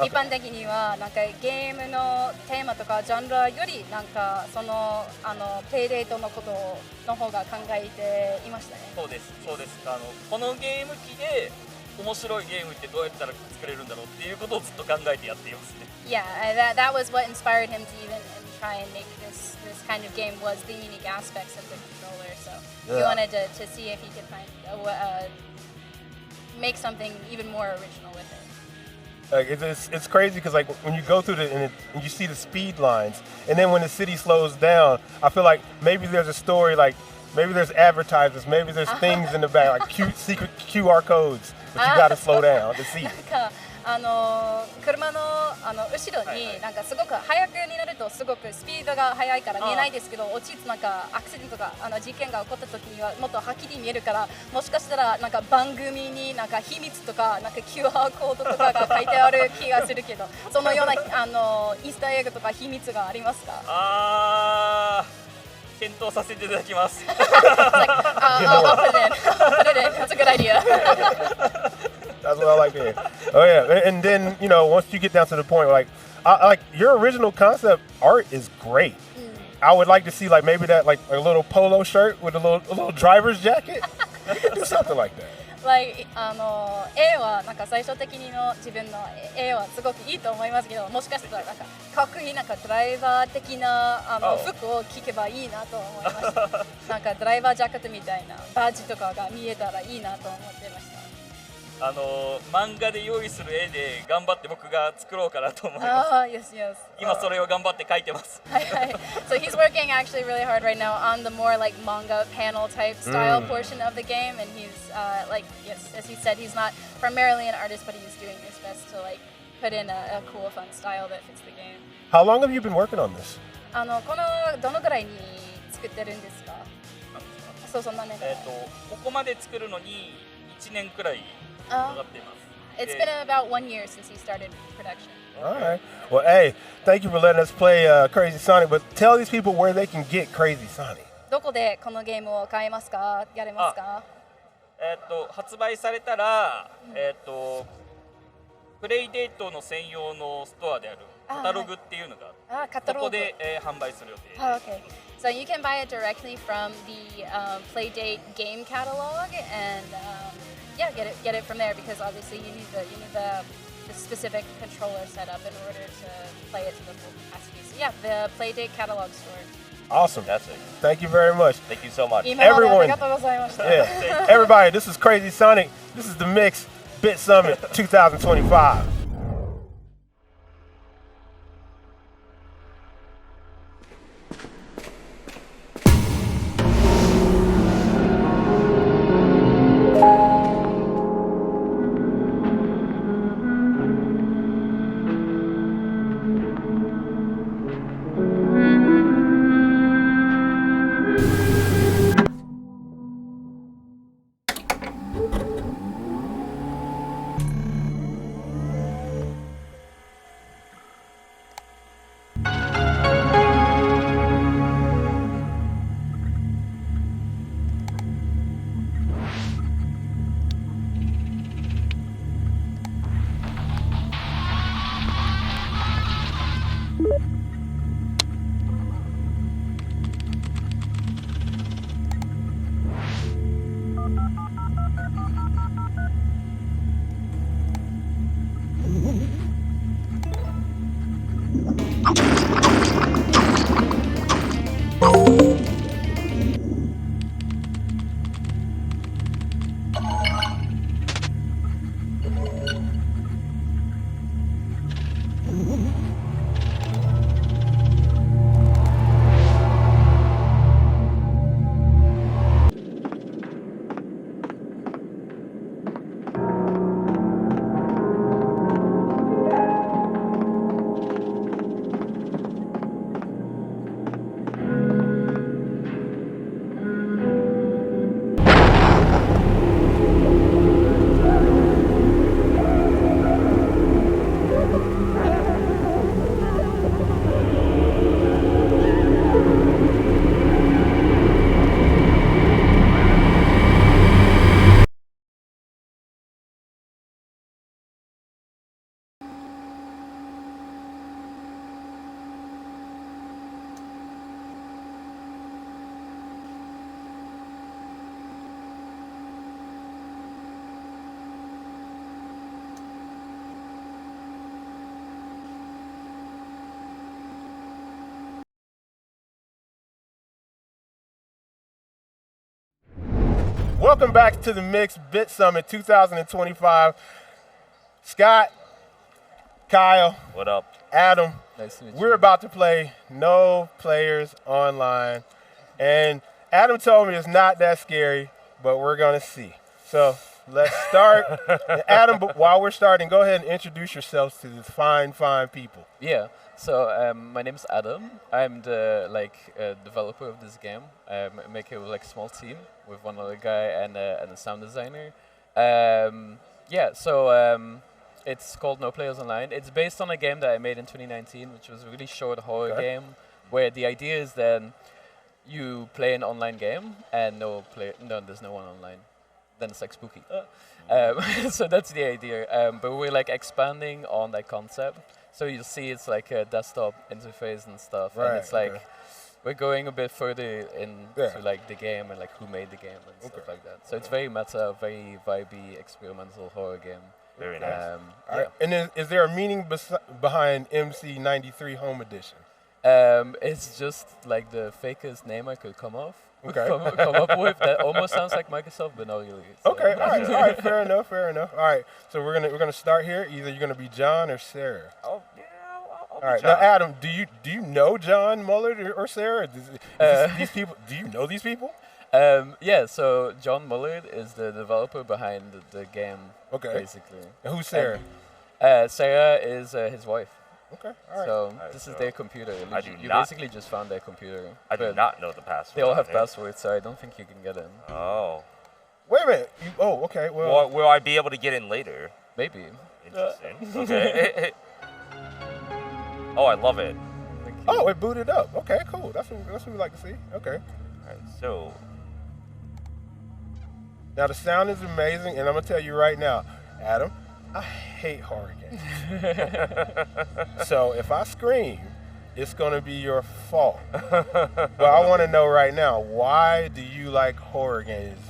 一般的にはなんかゲームのテーマとかジャンルよりなんかそのプレイデートのことの方が考えていましたね。そうです。このゲーム機で面白いゲームってどうやったら作れるんだろうっていうことをずっと考えてやっていますね。Yeah, that was what inspired him to even try and make this kind of game was the unique aspects of the controller. So he wanted to see if he could find make something even more original with it. Like it's crazy because like when you go through and you see the speed lines, and then when the city slows down, I feel like maybe there's a story, like maybe there's advertisers, maybe there's things in the back, like secret QR codes, but you gotta slow down to see. 車の後ろになんかすごく速くになるとすごくスピードが速いから見えないですけど、落ちなんかアクシデントとか事件が起こった時にはもっとはっきり見えるから、もしかしたらなんか番組になんか秘密とかなんか QR コードとかが書いてある気がするけど、そのようなイースターエッグとか秘密がありますか？検討させていただきます。I'll put it in. That's a good idea. That's what I like to hear. Oh yeah, and then once you get down to the point, like your original concept art is great. I would like to see like maybe that like a little polo shirt with a little driver's jacket. You could do something like that. Like 絵はなんか最初的にの自分の絵はすごくいいと思いますけど、もしかしたらなんかかっこいいなんかドライバー的な服を着けばいいなと思いました。なんかドライバージャケットみたいなバッジとかが見えたらいいなと思ってました。漫画で用意する絵で頑張って僕が作ろうかなと思います。Yes. 今それを頑張って描いてます。So he's working actually really hard right now on the more like manga panel type style portion of the game, and he's as he said, he's not primarily an artist, but he's doing his best to like put in a cool, fun style that fits the game. How long have you been working on this? このどのぐらいに作ってるんですか？そう何年ぐらい？ここまで作るのに1年くらい。It's been about 1 year since he started production. All right. Well, hey, thank you for letting us play Crazy Sonic. But tell these people where they can get Crazy Sonic. どこでこのゲームを買えますか？やれますか？発売されたら、プレイデートの専用のストアであるカタログっていうのがあって、そこで、販売する予定です。Okay. So you can buy it directly from the Playdate game catalog and get it from there because obviously you need the specific controller set up in order to play it to the full capacity. So yeah, the Playdate catalog store. Awesome. That's it. Thank you very much. Thank you so much. Everyone. Everybody, this is Crazy Sonic. This is the Mix BitSummit 2025. Welcome back to the Mix BitSummit 2025. Scott, Kyle. What up? Adam. Nice to meet you. We're about to play No Players Online. And Adam told me it's not that scary, but we're going to see. So let's start. Adam, while we're starting, go ahead and introduce yourselves to these fine people. Yeah. So my name's Adam. I'm the developer of this game. I make it with like a small team with one other guy and a sound designer. It's called No Players Online. It's based on a game that I made in 2019, which was a really short horror game, where the idea is that you play an online game and there's no one online. Then it's like spooky. So that's the idea. But we're like expanding on that concept. So you'll see it's like a desktop interface and stuff, and it's like we're going a bit further into like the game and like who made the game and stuff like that. So it's very meta, very vibey, experimental horror game. Very nice. And is there a meaning behind MC93 Home Edition? It's just like the fakest name I could come up with. That almost sounds like Microsoft, but not really. So. Okay, all right, fair enough. All right, so we're gonna start here. Either you're gonna be John or Sarah. Oh yeah, I'll all right. John. Now, Adam, do you know John Mullard or Sarah? These people? Do you know these people? Yeah. So John Mullard is the developer behind the game. Okay. Basically. And who's Sarah? Sarah is his wife. Okay, all right. So this is their computer. You basically just found their computer. I do not know the password. They all have passwords, so I don't think you can get in. Oh. Wait a minute. Okay. Well, will I be able to get in later? Maybe. Interesting. Okay. Oh, I love it. Oh, it booted up. Okay, cool. That's what we like to see. Okay. All right, so. Now the sound is amazing, and I'm gonna tell you right now, Adam, I hate horror games. So if I scream, it's gonna be your fault. But I want to know right now, why do you like horror games?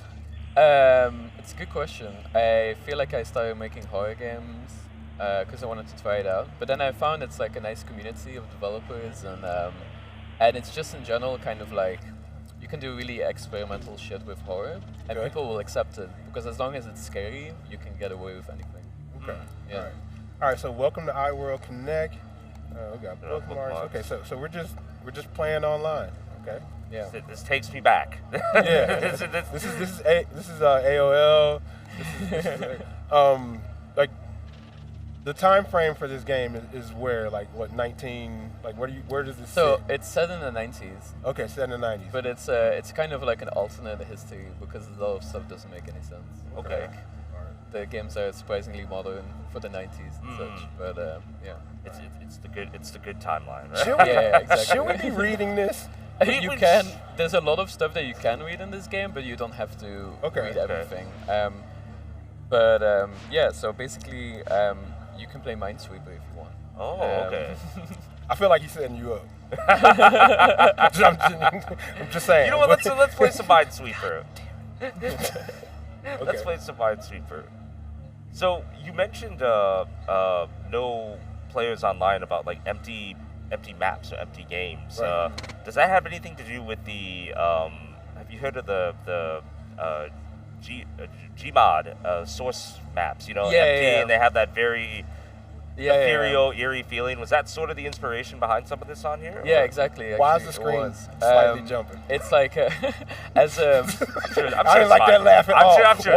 It's a good question. I feel like I started making horror games because I wanted to try it out. But then I found it's like a nice community of developers, and it's just in general kind of like you can do really experimental shit with horror, and people will accept it because as long as it's scary, you can get away with anything. Okay. Yeah. All right. So welcome to iWorld Connect. We got bookmarks. Okay. So we're just playing online. Okay. Yeah. This takes me back. Yeah. This is AOL. This is like the time frame for this game is where, like, what, 19, like, where does this So sit? it's set in the 90s. Okay, set in the 90s. But it's kind of like an alternate history because a lot of stuff doesn't make any sense. Okay. Like, the games are surprisingly modern for the 90s and such, but yeah. It's the good timeline, right? Yeah, exactly. Should we be reading this? You can. There's a lot of stuff that you can read in this game, but you don't have to read everything. Yeah. So basically, you can play Minesweeper if you want. Oh, okay. I feel like he's setting you up. I'm just saying. You know what? Let's play some Minesweeper. Let's play some Minesweeper. So you mentioned no players online about like empty maps or empty games. Right. Does that have anything to do with the? Have you heard of the Gmod source maps? You know, empty, and they have that very ethereal, eerie feeling. Was that sort of the inspiration behind some of this on here? Yeah, exactly. Actually, why is the screen slightly jumping? It's like as I'm sure I didn't like that laugh at all. I'm sure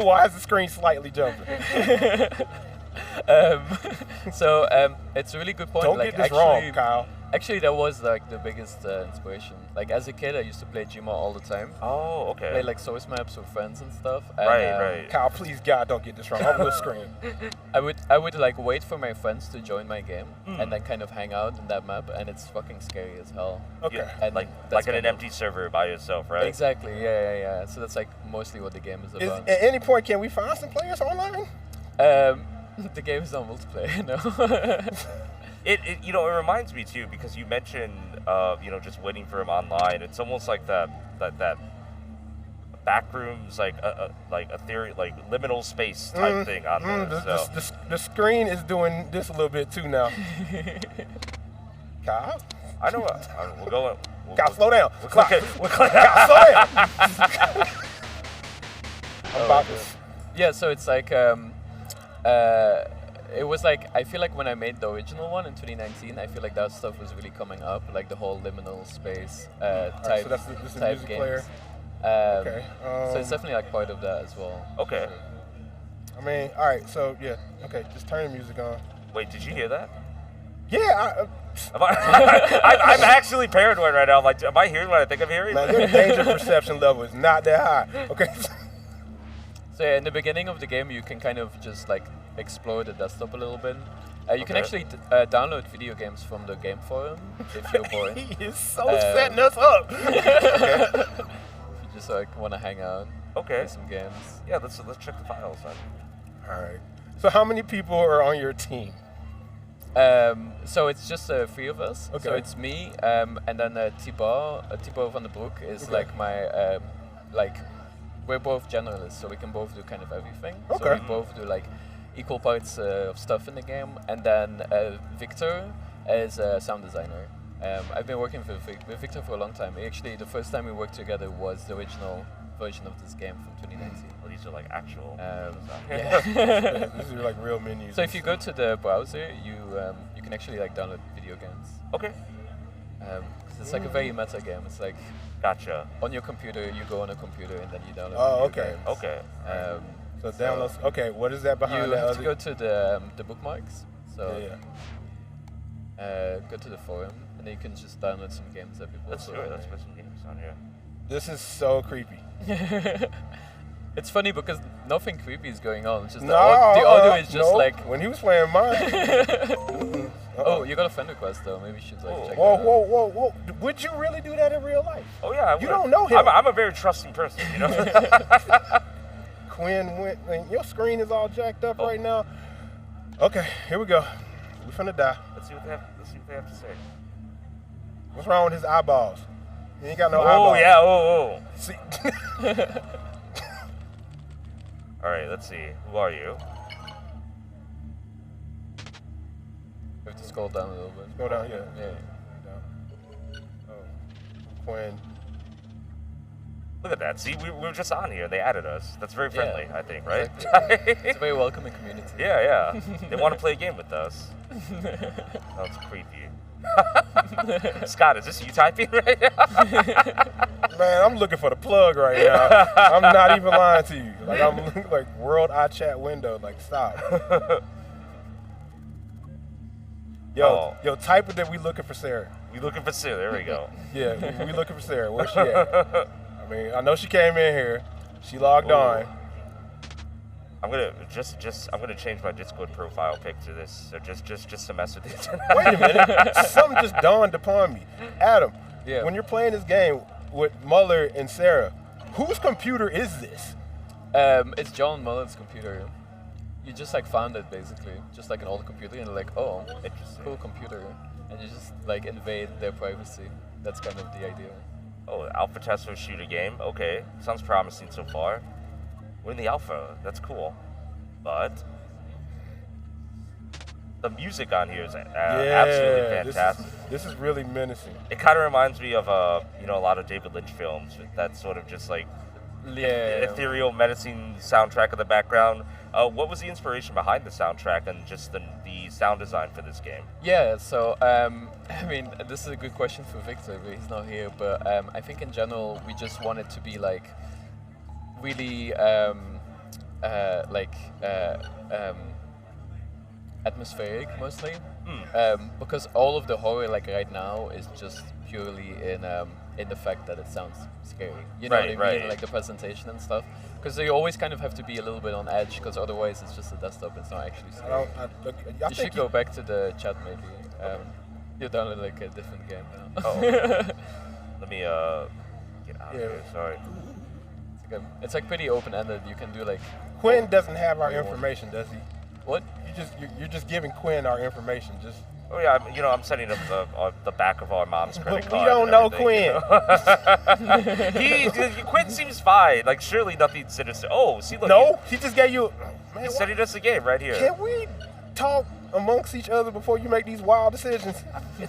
why is the screen slightly jumping? It's a really good point. Don't get this wrong, Kyle. Actually, that was like the biggest inspiration. Like as a kid, I used to play Gmod all the time. Oh, okay. Play like source maps with friends and stuff. And, right. Kyle, please, God, don't get this wrong. I will scream. I would like wait for my friends to join my game and then kind of hang out in that map, and it's fucking scary as hell. Okay. Yeah, And like in an empty server by yourself, right? Exactly. Yeah. So that's like mostly what the game is about. At any point, can we find some players online? The game is on multiplayer, no. It reminds me too, because you mentioned just waiting for him online. It's almost like that backrooms, like a theory, like liminal space type thing on there. The screen is doing this a little bit too now. Kyle, I know. We'll go. Kyle, slow down. We'll click it. Kyle, slow down. I'm about to. Yeah, so it's like it was like I feel like when I made the original one in 2019, I feel like that stuff was really coming up, like the whole liminal space type, so that's this is a type music games. player. Okay. So it's definitely like part of that as well. Okay. I mean, all right. So yeah, okay. Just turn the music on. Wait, did you hear that? Yeah. I'm actually paranoid right now. I'm like, am I hearing what I think I'm hearing? Man, your danger perception level is not that high. Okay. So yeah, in the beginning of the game, you can kind of just like explore the desktop a little bit. You can actually download video games from the game forum if you're bored. He is so setting us up. If you just like want to hang out, play some games. Yeah, let's check the files then. All right. So how many people are on your team? So it's just 3 of us. Okay. So it's me, and then Thibaut van den Broek is like my like. We're both generalists, so we can both do kind of everything. Okay. So we both do like equal parts of stuff in the game. And then Victor is a sound designer. I've been working with Victor for a long time. Actually, the first time we worked together was the original version of this game from 2019. Well, these are like actual. Yeah. These are like real menus. So if you go to the browser, you can actually like download video games. Okay. Because it's like a very meta game. It's like. Gotcha. On your computer, you go on a computer and then you download. Oh, okay. Games. Okay. So download. Okay, what is that behind you that? have other? to go to the bookmarks. So go to the forum and then you can just download some games that people. Let's do it. Let's put some games on here. This is so creepy. It's funny because nothing creepy is going on. It's just the audio audio is just no. like. When he was playing mine. Oh, you got a friend request though. Maybe you should like check. Whoa! Would you really do that in real life? Oh yeah, I would. You don't know him. I'm a very trusting person, you know. Quinn went. Your screen is all jacked up right now. Okay, here we go. We finna die. Let's see what they have to say. What's wrong with his eyeballs? He ain't got no eyeballs. Oh yeah. Oh. See. All right. Let's see. Who are you? We have to scroll down a little bit. Scroll down, yeah. Oh, Quinn. Look at that. See, we were just on here. They added us. That's very friendly, I think, right? Exactly. It's a very welcoming community. Yeah. They want to play a game with us. That's creepy. Scott, is this you typing right now? Man, I'm looking for the plug right now. I'm not even lying to you. Like I'm like world iChat window. Like stop. Yo, type it that we looking for Sarah. We looking for Sarah. There we go. Yeah, we looking for Sarah. Where's she at? I mean, I know she came in here. She logged on. I'm gonna I'm gonna change my Discord profile pic to this. So just to mess with you. Wait a minute. Something just dawned upon me. Adam, yeah. When you're playing this game with Muller and Sarah, whose computer is this? It's John Mullen's computer. You just like found it basically, just like an old computer, and like, oh, cool computer, and you just like invade their privacy. That's kind of the idea. Oh, alpha test for shooter game. Okay, sounds promising so far. We're in the alpha. That's cool, but the music on here is absolutely fantastic. This is really menacing. It kind of reminds me of a lot of David Lynch films with that sort of just like ethereal, menacing soundtrack in the background. What was the inspiration behind the soundtrack and just the sound design for this game? Yeah, so I mean, this is a good question for Victor, but he's not here. But I think in general, we just wanted to be like really atmospheric mostly, because all of the horror like right now is just purely in the fact that it sounds scary. You know what I mean? Right. Like the presentation and stuff. Because you always kind of have to be a little bit on edge, because otherwise it's just a desktop. It's not actually scary. You should go back to the chat maybe. You download like a different game now. Oh. Let me get out of here. Sorry. It's like pretty open-ended. You can do like. Quinn doesn't have our information, does he? What? You're just giving Quinn our information. Just. Oh yeah, I'm setting up the back of our mom's credit card. We don't know Quinn. Quinn seems fine. Like surely nothing sinister. Oh, see, look. No, he just gave you. He's setting us a game right here. Can we talk amongst each other before you make these wild decisions. We're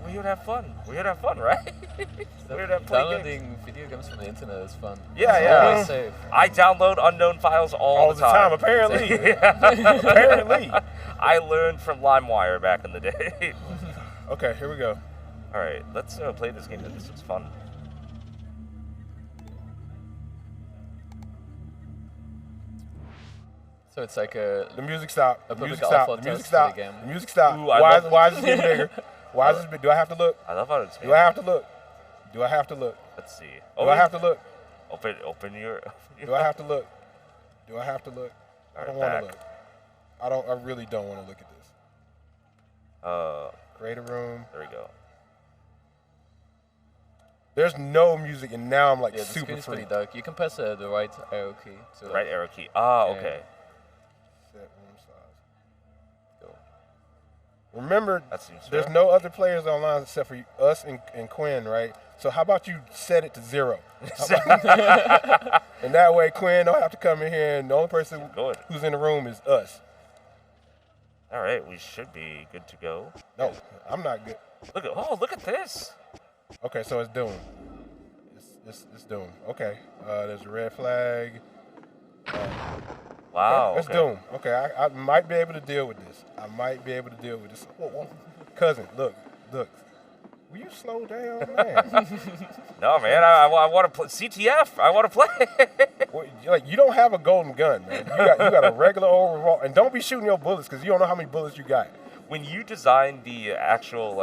here to have fun. We're here to have fun, right? We're here to play Downloading games. video games from the internet is fun. Yeah. Always safe. I download unknown files all the time. Apparently. Yeah. Apparently. I learned from LimeWire back in the day. Okay, here we go. All right, let's play this game. This looks fun. So it's like the music stop. A The music public stop. alpha The music test stop. for the game. The music stop. Ooh, Why is this getting bigger? Why is this big? Do I have to look? I love how it's. Do I have to look? Do I have to look? Let's see. Do I have to look? Open your. Do I have to look? Do I have to look? I All don't right, want to look. I really don't want to look at this. Create a room. There we go. There's no music, and now I'm like the super screen's free. pretty dark. You can press the right arrow key. To Right arrow key. Ah, okay. Set room size. Go. Remember, That seems there's fair. no other players online except for us and Quinn, right? So how about you set it to 0? And that way Quinn don't have to come in here, and the only person who's in the room is us. All right, we should be good to go. No, I'm not good. Look at this. Okay, so it's Doom. It's Doom. Okay, there's a red flag. Wow. It's Doom. Okay, I might be able to deal with this. Whoa, whoa. Cousin, look. Will you slow down, man? No, man, I want to play CTF. I want to play. Well, like, you don't have a golden gun, man. You got a regular old revolver, and don't be shooting your bullets because you don't know how many bullets you got. When you designed the actual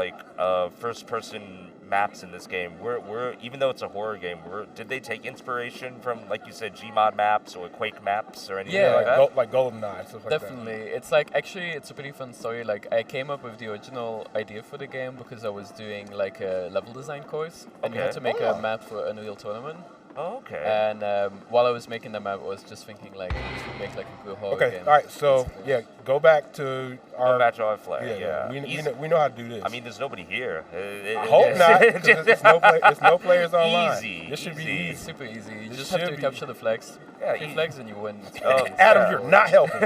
first-person maps in this game, we're even though it's a horror game, did they take inspiration from, like you said, Gmod maps or Quake maps or anything like that? Like GoldenEye, stuff like Definitely. It's like, actually, it's a pretty fun story. Like, I came up with the original idea for the game because I was doing like a level design course, and you had to make a map for Unreal Tournament. Oh, okay. And while I was making the map, I was just thinking like, this would make like a good horror game. All right. So go back to our flag. Yeah. We know how to do this. I mean, there's nobody here. I hope not. 'Cause it's no players online. Easy. This should be easy. It's super easy. You just have to capture the flags. Yeah, 3 flags and you win. Adam, you're not helping.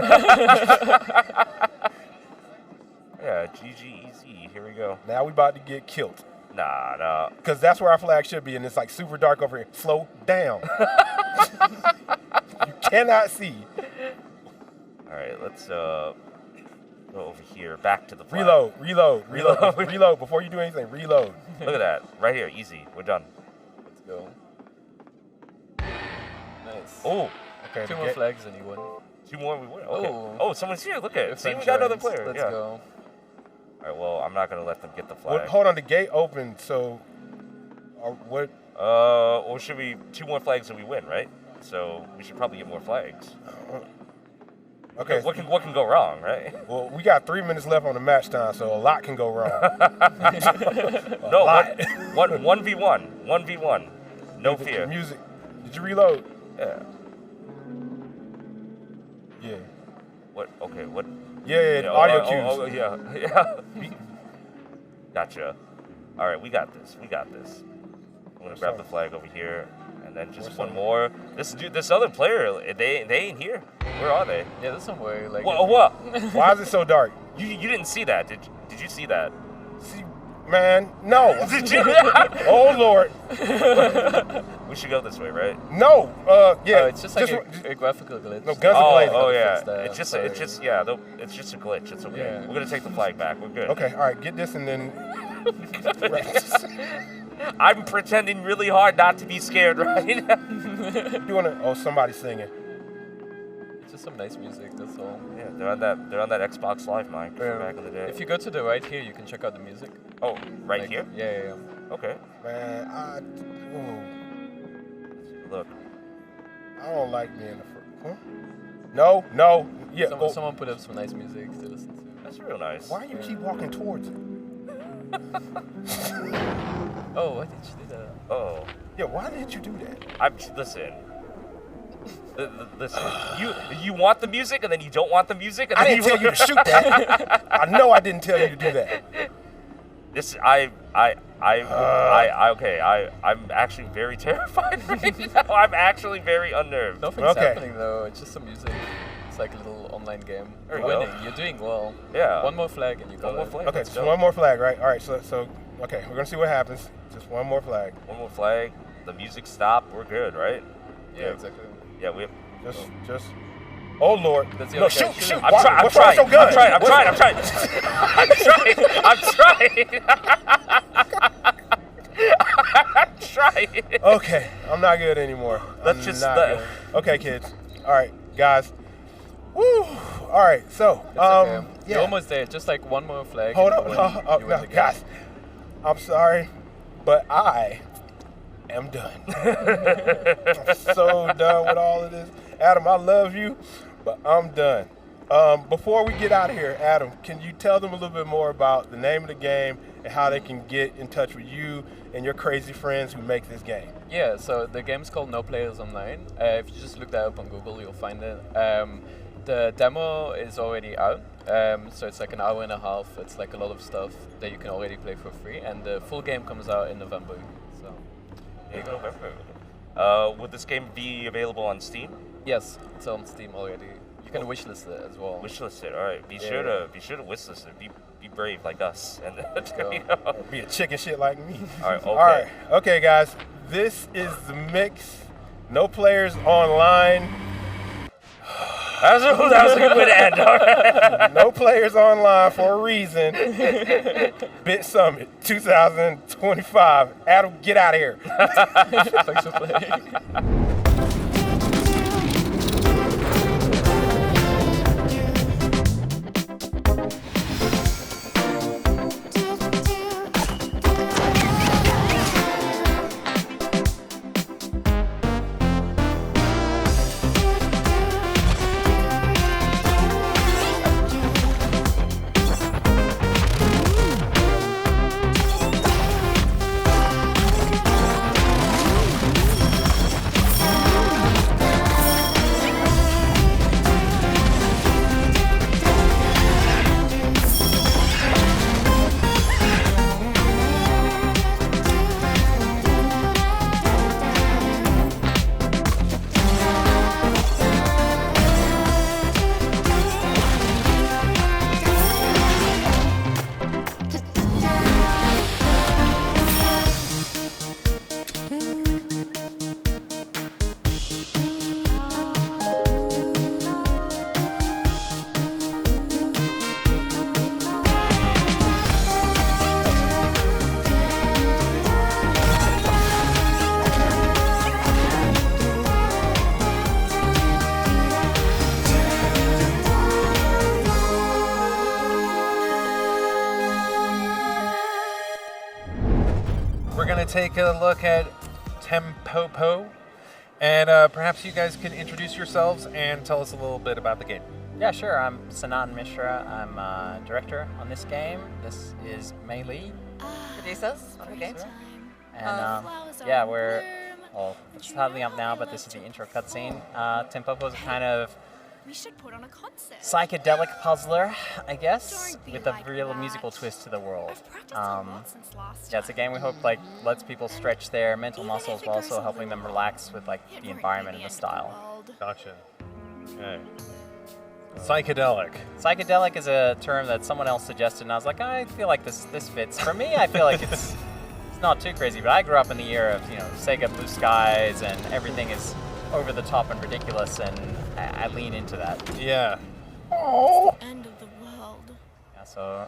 Yeah, GG easy. Here we go. Now we about to get killed. Nah. Because that's where our flag should be, and it's like super dark over here. Slow down. You cannot see. All right, let's go over here. Back to the flag. Reload. Before you do anything, reload. Look at that. Right here. Easy. We're done. Let's go. Nice. Oh. Okay. 2 more flags and you win. 2 more, we win. Okay. Oh. Oh, someone's here. Look at it. See, we Friend got another joins. player. Let's yeah. go. All right, well, I'm not going to let them get the flag. Well, hold on, the gate opened, so what? Or should we 2 more flags and we win, right? So we should probably get more flags. Okay. What can go wrong, right? Well, we got 3 minutes left on the match time, so a lot can go wrong. No, 1v1. 1v1. No fear. Music. Did you reload? Yeah. Yeah. What? Okay, what? Yeah, audio cues. Oh, yeah. Gotcha. All right, we got this. I'm gonna grab the flag over here, and then just one more. This other player, they ain't here. Where are they? Yeah, there's somewhere like. What? Why is it so dark? You didn't see that? Did you see that? See, man, no. Did you? Oh Lord. We should go this way, right? No. Yeah. it's just like a graphical glitch. No, guns are blazing. Oh yeah. It's It's just a glitch. It's okay. Yeah. We're gonna take the flag back. We're good. Okay. All right. Get this and then. I'm pretending really hard not to be scared right now. You wanna? Oh, somebody's singing. It's just some nice music. That's all. Yeah, they're on that Xbox Live mic from back in the day. If you go to the right here, you can check out the music. Oh, right Like, here? Yeah. Okay. Man, Look. I don't like being the first. Huh? No. Yeah. Someone put up some nice music to listen to. That's real nice. Why do you keep walking towards it? Oh, why did you do that? Oh. Yeah, why did you do that? Listen. Listen. You want the music and then you don't want the music. And I then didn't tell you to shoot that. I know I didn't tell you to do that. I'm actually very terrified right now. I'm actually very unnerved. Nothing's happening though. It's just some music. It's like a little online game. There You're you go. winning. You're doing well. Yeah. One more flag and you got One more it. flag. Okay, Let's so go. one more flag, right? All right, so okay, we're gonna see what happens. Just one more flag. One more flag. The music stopped. We're good, right? Yeah, exactly. Yeah, we have. Just. Oh Lord! That's No, okay. shoot! I'm trying. What's wrong with your gun? I'm trying. I'm trying. Okay, I'm not good anymore. Let's I'm just not good. Okay, kids. All right, guys. Woo! All right, so It's okay. yeah. You're almost there. Just like one more flag. Hold and on, you win the game. guys. I'm sorry, but I am done. I'm so done with all of this. Adam, I love you, but I'm done. Before we get out of here, Adam, can you tell them a little bit more about the name of the game and how they can get in touch with you and your crazy friends who make this game? Yeah, so the game's called No Players Online. If you just look that up on Google, you'll find it. The demo is already out, so it's like an hour and a half. It's like a lot of stuff that you can already play for free, and the full game comes out in November. So There you go. Would this game be available on Steam? yes, it's on Steam already. You can wishlist it as well. Wishlist it. All right. Be Yeah. sure to wishlist it. Be brave like us, and Be a chicken shit like me. All right. Okay. All right. Okay, guys. This is the mix. No Players Online. That was a good way to end. All right. No Players Online for a reason. BitSummit 2025. Adam, get out of here. Thanks for playing. We're going to take a look at Tempopo, and perhaps you guys can introduce yourselves and tell us a little bit about the game. Yeah, sure. I'm Sanan Mishra. I'm director on this game. This is Mei Lee. Producers on the game. And yeah, we're, well, it's hardly up now, but this is the intro cutscene. Tempopo is a kind of We should put on a concert. psychedelic puzzler, I guess, with a real musical twist to the world. Yeah, it's a game we hope like lets people stretch their mental muscles while also helping them relax with like the environment and the style. Gotcha. Okay. Psychedelic. Psychedelic is a term that someone else suggested, and I was like, I feel like this fits. For me, I feel like it's not too crazy, but I grew up in the era of Sega Blue Skies, and everything is over the top and ridiculous, and I lean into that. Yeah. Oh. End of the world. Yeah, so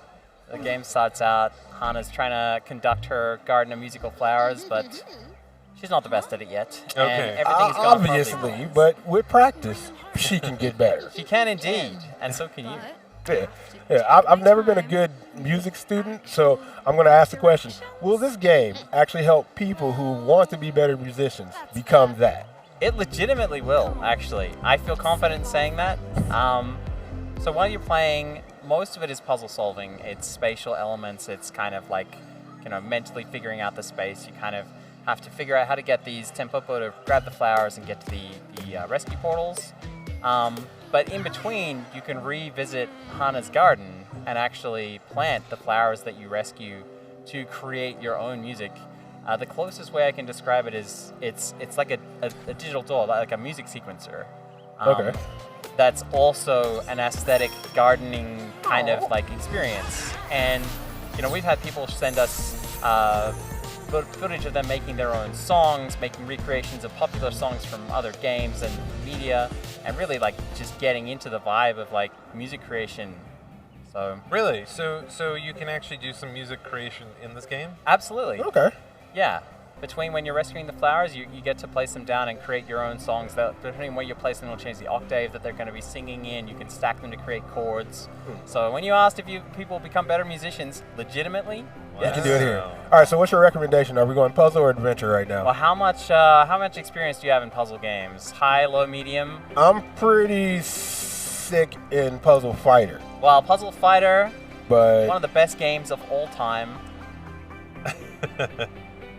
the game starts out, Hana's trying to conduct her garden of musical flowers, but she's not the best at it yet. Okay. And everything's gone horribly Obviously, wrong. but with practice, she can get better. She can indeed, and so can you. Yeah, I've never been a good music student, so I'm going to ask the question, will this game actually help people who want to be better musicians become that? It legitimately will, actually. I feel confident saying that. So while you're playing, most of it is puzzle solving. It's spatial elements. It's kind of like, mentally figuring out the space. You kind of have to figure out how to get these Tempopo to grab the flowers and get to the rescue portals. But in between, you can revisit Hana's garden and actually plant the flowers that you rescue to create your own music. The closest way I can describe it is it's like a digital doll, like a music sequencer. Okay. that's also an aesthetic gardening kind of like experience. And you know, we've had people send us footage of them making their own songs, making recreations of popular songs from other games and media, and really like just getting into the vibe of like music creation. So really, so you can actually do some music creation in this game? Absolutely. Okay. Yeah. Between when you're rescuing the flowers, you get to place them down and create your own songs. That depending on where you place them, will change the octave that they're going to be singing in. You can stack them to create chords. So when you asked if people become better musicians, legitimately, You can do it here. All right. So what's your recommendation? Are we going puzzle or adventure right now? Well, how much experience do you have in puzzle games? High, low, medium? I'm pretty sick in Puzzle Fighter. Well, Puzzle Fighter, but one of the best games of all time.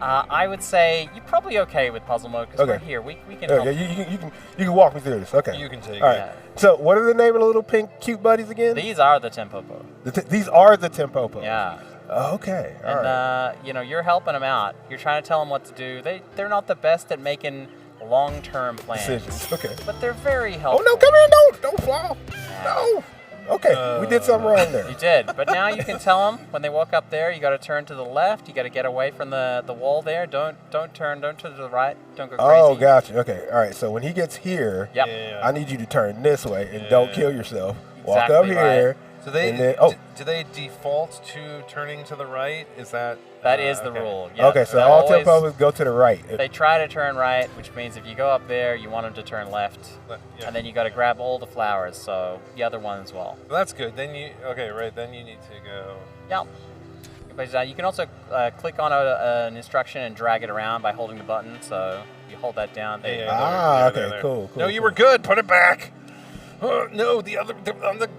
I would say you're probably okay with puzzle mode because we're here. We can help. You can walk me through this. Okay. You can take it. All right. Yeah. So what are the name of the little pink cute buddies again? These are the Tempopo. These are the Tempopo. Yeah. Okay. All And right. you know, you're helping them out. You're trying to tell them what to do. They're not the best at making long-term plans. Decisions. Okay. But they're very helpful. Oh no! Come here! Don't fall! No. Okay, we did something wrong there. You did, but now you can tell them when they walk up there. You got to turn to the left. You got to get away from the wall there. Don't turn. Don't turn to the right. Don't go crazy. Oh, gotcha. Okay. All right. So when he gets here, Yep. I need you to turn this way and don't kill yourself. Walk Exactly up here. right. So they and then, do they default to turning to the right? Is that That is the rule. Yeah. Okay, so They'll all always- Tempos go to the right. They try to turn right, which means if you go up there, you want them to turn left, and then you got to grab all the flowers. So the other one as well. Well, that's good. Then you then you need to go. Yeah. But you can also click on an instruction and drag it around by holding the button. So you hold that down. There. Okay, cool. No, you were good. Put it back. No, the other on the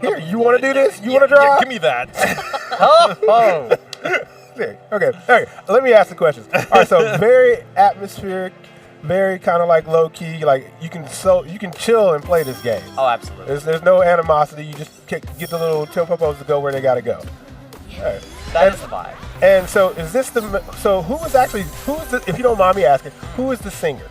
Here, you want to do this? You want to drive? give me that. Oh. Okay. Okay. Let me ask the questions. All right. So very atmospheric, very kind of like low key. Like you can chill and play this game. Oh, absolutely. There's no animosity. You just get the little Tempopos to go where they gotta go. All right. That is the vibe. And so is this the? So who is the? If you don't mind me asking, who is the singer?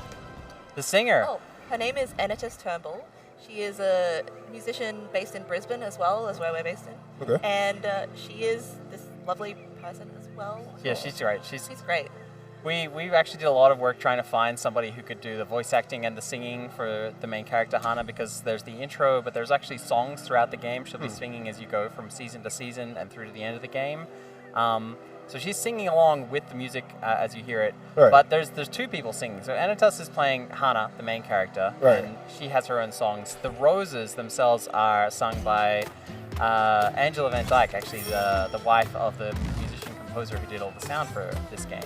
The singer. Oh, her name is Anitis Turnbull. She is a musician based in Brisbane as well as where we're based in. Okay. And she is this lovely person as well. Yeah, she's great. She's great. We actually did a lot of work trying to find somebody who could do the voice acting and the singing for the main character Hana, because there's the intro, but there's actually songs throughout the game. She'll be singing as you go from season to season and through to the end of the game. So she's singing along with the music as you hear it. Right. But there's two people singing. So Anitas is playing Hana, the main character, Right. and she has her own songs. The Roses themselves are sung by Angela Van Dyke, actually the wife of the musician-composer who did all the sound for this game.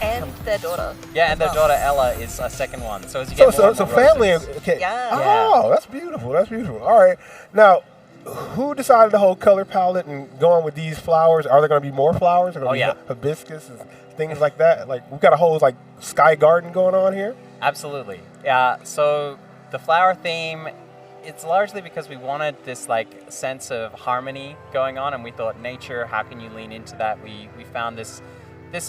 And their daughter. Yeah, and their daughter Ella is a second one. So as you get more and So more family. Roses- Okay. Yeah. Oh, that's beautiful. That's beautiful. All right. Now, who decided the whole color palette and going with these flowers? Are there going to be more flowers? Are there going to be hibiscus and things like that? Like we've got a whole like sky garden going on here. Absolutely. Yeah. So the flower theme, it's largely because we wanted this like sense of harmony going on, and we thought nature. How can you lean into that? We found this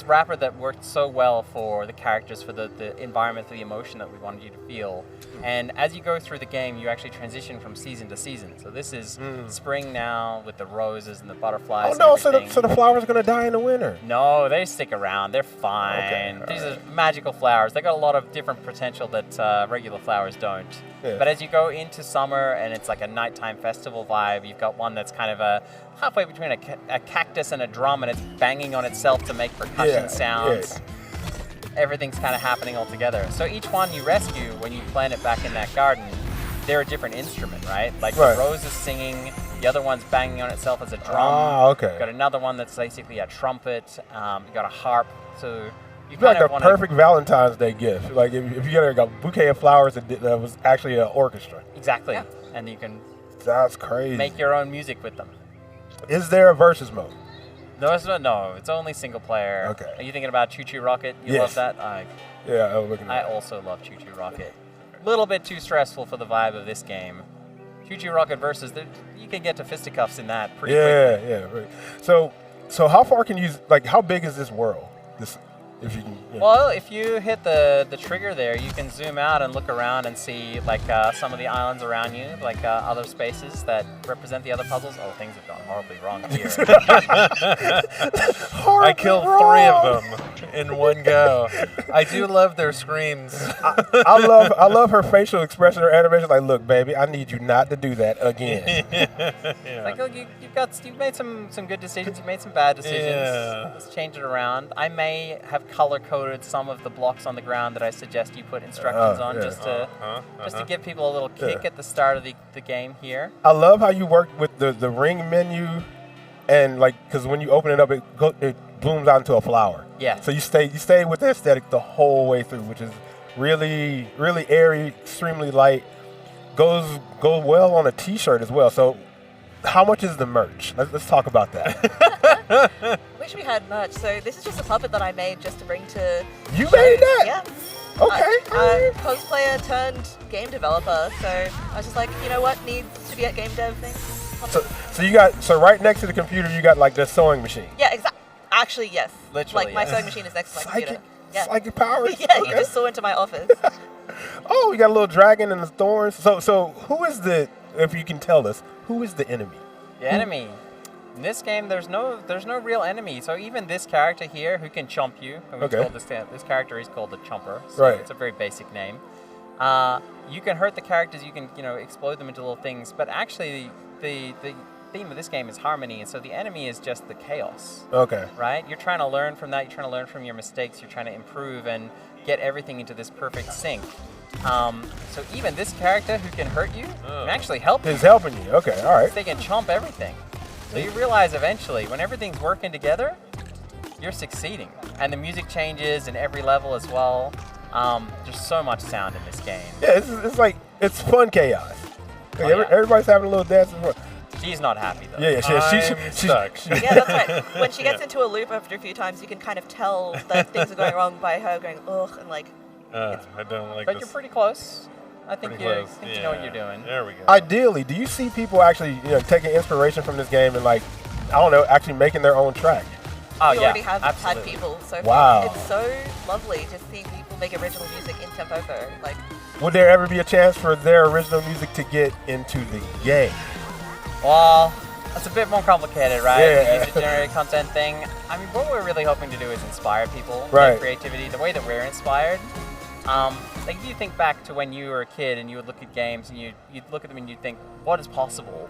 wrapper that worked so well for the characters, for the environment, for the emotion that we wanted you to feel. And as you go through the game, you actually transition from season to season. So this is spring now with the roses and the butterflies. Oh no! and So the flowers are going to die in the winter. No, they stick around. They're fine. Okay, These are magical flowers. They got a lot of different potential that regular flowers don't. Yeah. But as you go into summer and it's like a nighttime festival vibe, you've got one that's kind of a halfway between a cactus and a drum, and it's banging on itself to make percussion sounds. Everything's kind of happening all together. So each one you rescue, when you plant it back in that garden, they're a different instrument, right? Like Right. the rose is singing, the other one's banging on itself as a drum. Ah, okay. You've got another one that's basically a trumpet. You've got a harp. So you It's like kind a of want perfect Valentine's Day gift. Like if you get a bouquet of flowers that was actually an orchestra. Exactly. And you can That's crazy. make your own music with them. Is there a versus mode? No, it's only single player. Okay. Are you thinking about Choo Choo Rocket? You Yes. love that? Yeah, I was looking at I also love Choo Choo Rocket. A little bit too stressful for the vibe of this game. Choo Choo Rocket versus, you can get to fisticuffs in that pretty quickly. Yeah, right. So how far can you, like, how big is this world? If you can. Yeah. Well, if you hit the trigger there, you can zoom out and look around and see like some of the islands around you, like other spaces that represent the other puzzles. Oh, things have gone horribly wrong here. I killed 3 of them in one go. I do love their screams. I love her facial expression, her animation. Like, look, baby, I need you not to do that again. Yeah. Like, look, you've made some good decisions. You made some bad decisions. Yeah. Let's change it around. I may have color-coded some of the blocks on the ground that I suggest you put instructions on, just to give people a little kick at the start of the game here. I love how you work with the ring menu, and like, because when you open it up, it blooms out into a flower. Yeah. So you stay with the aesthetic the whole way through, which is really, really airy, extremely light. Goes well on a T-shirt as well. So, how much is the merch? Let's talk about that. Wish we had merch. So this is just a puppet that I made just to bring to. You made that? Yeah. Okay. Cosplayer turned game developer. So I was just like, you know what needs to be at game dev thing. So right next to the computer, you got like the sewing machine. Yeah, exactly. Actually, yes. Literally, like my sewing machine is next to my computer. Yeah. Psychic powers. Yeah, you just saw into my office. Oh, we got a little dragon and the thorns. So who is if you can tell us, who is the enemy? The enemy. In this game, there's no real enemy. So even this character here, who can chomp you, and this character is called the Chomper. So right. It's a very basic name. You can hurt the characters. You can explode them into little things. But actually, the theme of this game is harmony, and so the enemy is just the chaos. Okay. Right? You're trying to learn from that. You're trying to learn from your mistakes. You're trying to improve and get everything into this perfect sync. So even this character who can hurt you can actually help you. He's helping you. Okay, all right. They can chomp everything. So you realize eventually, when everything's working together, you're succeeding. And the music changes in every level as well. There's so much sound in this game. Yeah, it's fun chaos. Everybody's having a little dance. She's not happy though. Yeah, she's stuck. Yeah, that's right. When she gets into a loop after a few times, you can kind of tell that things are going wrong by her going ugh and like. I don't like But this. you're pretty close. I think you close. know what you're doing. There we go. Ideally, do you see people actually taking inspiration from this game and like, I don't know, actually making their own track? Oh we yeah, already have absolutely. had people so far. Wow. It's so lovely to see people make original music in Tempopo. Like, Would there ever be a chance for their original music to get into the game? Well, that's a bit more complicated, right? Yeah. The user-generated content thing. I mean, what we're really hoping to do is inspire people. Right. With creativity, the way that we're inspired. Like if you think back to when you were a kid and you would look at games and you'd look at them and you'd think, what is possible?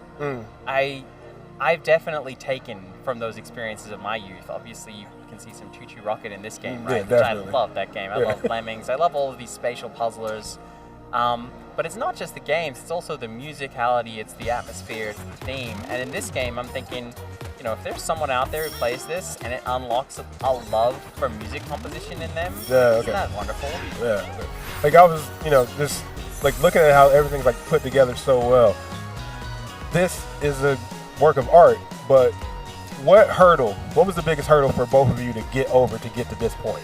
I've definitely taken from those experiences of my youth. Obviously, you can see some Choo Choo Rocket in this game, right? Yeah, Which I definitely. love that game. I love Lemmings. I love all of these spatial puzzlers. But it's not just the games, it's also the musicality, it's the atmosphere, it's the theme. And in this game, I'm thinking, if there's someone out there who plays this and it unlocks a love for music composition in them, isn't that wonderful? Yeah. Like I was, just like looking at how everything's like put together so well. This is a work of art, but what was the biggest hurdle for both of you to get over to get to this point?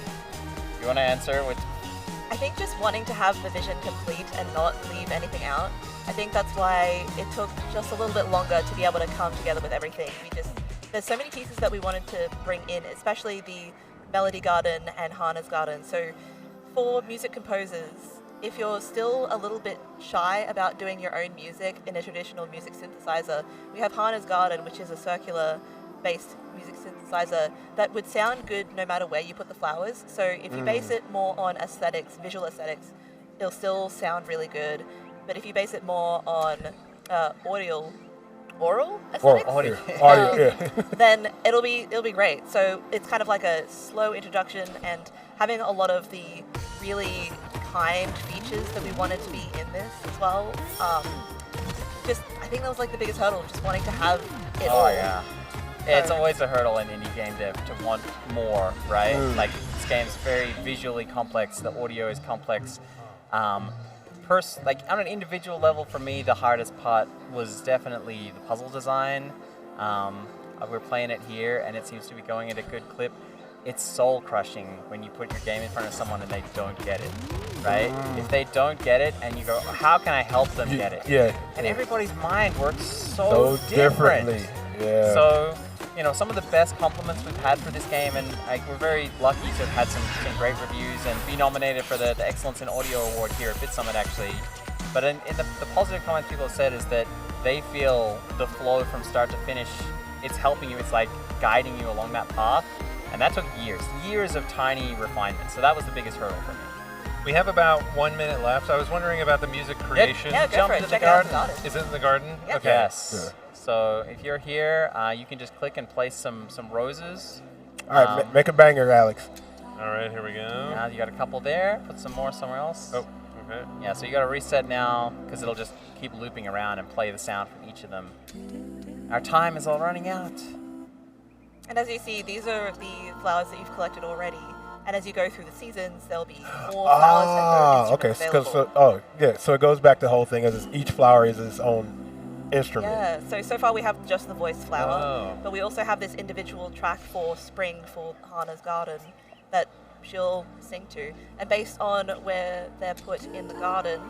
You want to answer with? I think just wanting to have the vision complete and not leave anything out. I think that's why it took just a little bit longer to be able to come together with everything. There's so many pieces that we wanted to bring in, especially the Melody Garden and Hana's Garden. So for music composers, if you're still a little bit shy about doing your own music in a traditional music synthesizer, we have Hana's Garden, which is a circular-based music synthesizer that would sound good no matter where you put the flowers. So if you base it more on aesthetics, visual aesthetics, it'll still sound really good. But if you base it more on oral aesthetics, then it'll be great. So it's kind of like a slow introduction and having a lot of the really kind features that we wanted to be in this as well. I think that was like the biggest hurdle, just wanting to have it all. Oh yeah. It's always a hurdle in indie game dev to want more, right? Like this game's very visually complex, the audio is complex. Like on an individual level, for me, the hardest part was definitely the puzzle design. We're playing it here, and it seems to be going at a good clip. It's soul crushing when you put your game in front of someone and they don't get it, right? If they don't get it, and you go, how can I help them get it? Yeah. And everybody's mind works so differently. Yeah. So, some of the best compliments we've had for this game, and we're very lucky to have had some great reviews and be nominated for the Excellence in Audio Award here at BitSummit, actually. But in the positive comments people have said is that they feel the flow from start to finish, it's helping you, it's like guiding you along that path. And that took years of tiny refinements. So that was the biggest hurdle for me. We have about 1 minute left. I was wondering about the music creation. Yeah, go for it. Check it out in the garden. Is it in the garden? Yeah. Okay. Yes. So if you're here, you can just click and place some roses. All right, make a banger, Alex. All right, here we go. Now you got a couple there. Put some more somewhere else. Oh, okay. Yeah, so you got to reset now because it'll just keep looping around and play the sound from each of them. Our time is all running out. And as you see, these are the flowers that you've collected already. And as you go through the seasons, there'll be more flowers and more instruments available. So it goes back to the whole thing as each flower is its own instrument. Yeah, so far we have just the voice flower, but we also have this individual track for spring for Hana's garden that she'll sing to. And based on where they're put in the garden,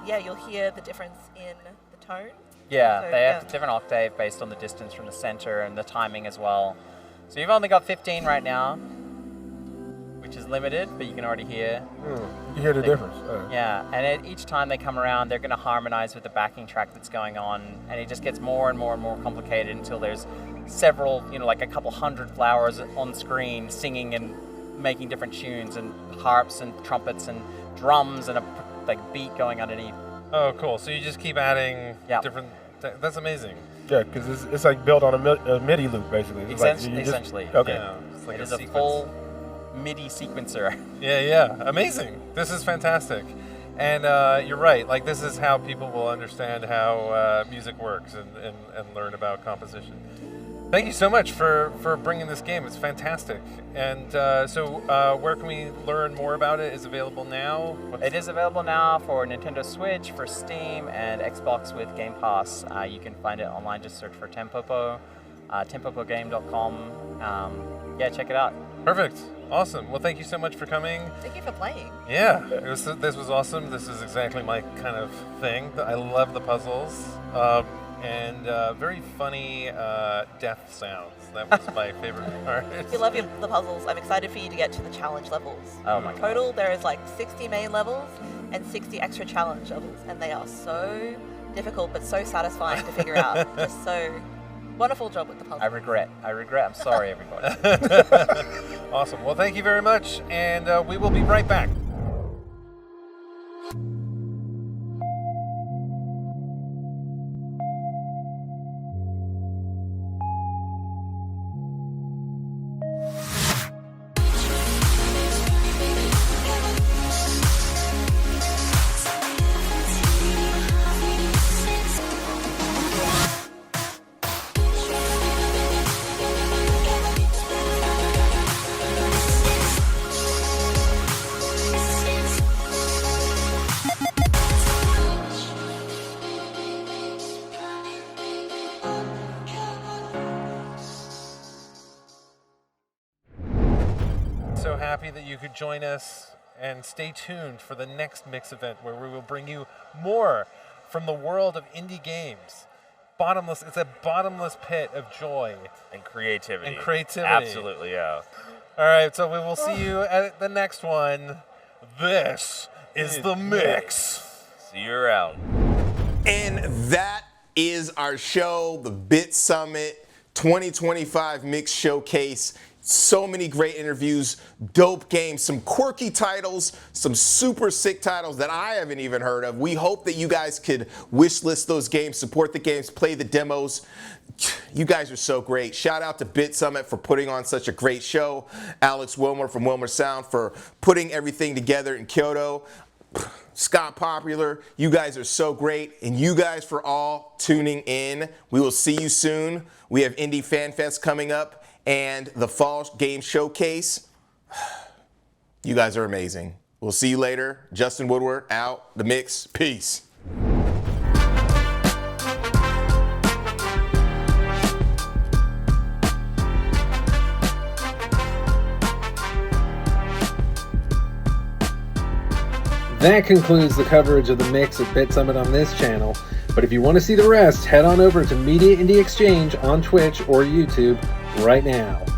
you'll hear the difference in the tone. Yeah, so, they have a different octave based on the distance from the center and the timing as well. So you've only got 15 right now, which is limited, but you can already hear. You hear the difference. Yeah, and each time they come around, they're going to harmonize with the backing track that's going on, and it just gets more and more and more complicated until there's several, like a couple hundred flowers on screen singing and making different tunes, and harps and trumpets and drums and a beat going underneath. Oh, cool. So you just keep adding different... That's amazing. Yeah, because it's like built on a MIDI loop, basically. It's essentially. Okay. Yeah, it's like it is a full MIDI sequencer. Yeah. Amazing. This is fantastic. And you're right. Like, this is how people will understand how music works and learn about composition. Thank you so much for bringing this game. It's fantastic. And so where can we learn more about it? Is it available now? It is available now for Nintendo Switch, for Steam, and Xbox with Game Pass. You can find it online. Just search for Tempopo, tempopogame.com. Check it out. Perfect. Awesome. Well, thank you so much for coming. Thank you for playing. Yeah, this was awesome. This is exactly my kind of thing. I love the puzzles. And very funny death sounds. That was my favorite part. If you love the puzzles, I'm excited for you to get to the challenge levels. Oh my god. Total, there is like 60 main levels and 60 extra challenge levels, and they are so difficult but so satisfying to figure out. Just so wonderful job with the puzzle. I regret. I'm sorry, everybody. Awesome. Well, thank you very much, and we will be right back. So happy that you could join us, and stay tuned for the next Mix event where we will bring you more from the world of indie games. It's a bottomless pit of joy. And creativity. Absolutely, yeah. All right, so we will see you at the next one. This is the Mix. See you around. And that is our show, the BitSummit 2025 Mix Showcase. So many great interviews, dope games, some quirky titles, some super sick titles that I haven't even heard of. We hope that you guys could wish list those games, support the games, play the demos. You guys are so great. Shout out to BitSummit for putting on such a great show. Alex Wilmer from Wilmer Sound for putting everything together in Kyoto. Scott Popular, you guys are so great. And you guys for all tuning in. We will see you soon. We have Indie Fan Fest coming up and the Fall Game Showcase. You guys are amazing. We'll see you later. Justin Woodward out. The Mix. Peace. That concludes the coverage of the Mix at BitSummit on this channel. But if you want to see the rest, head on over to Media Indie Exchange on Twitch or YouTube right now.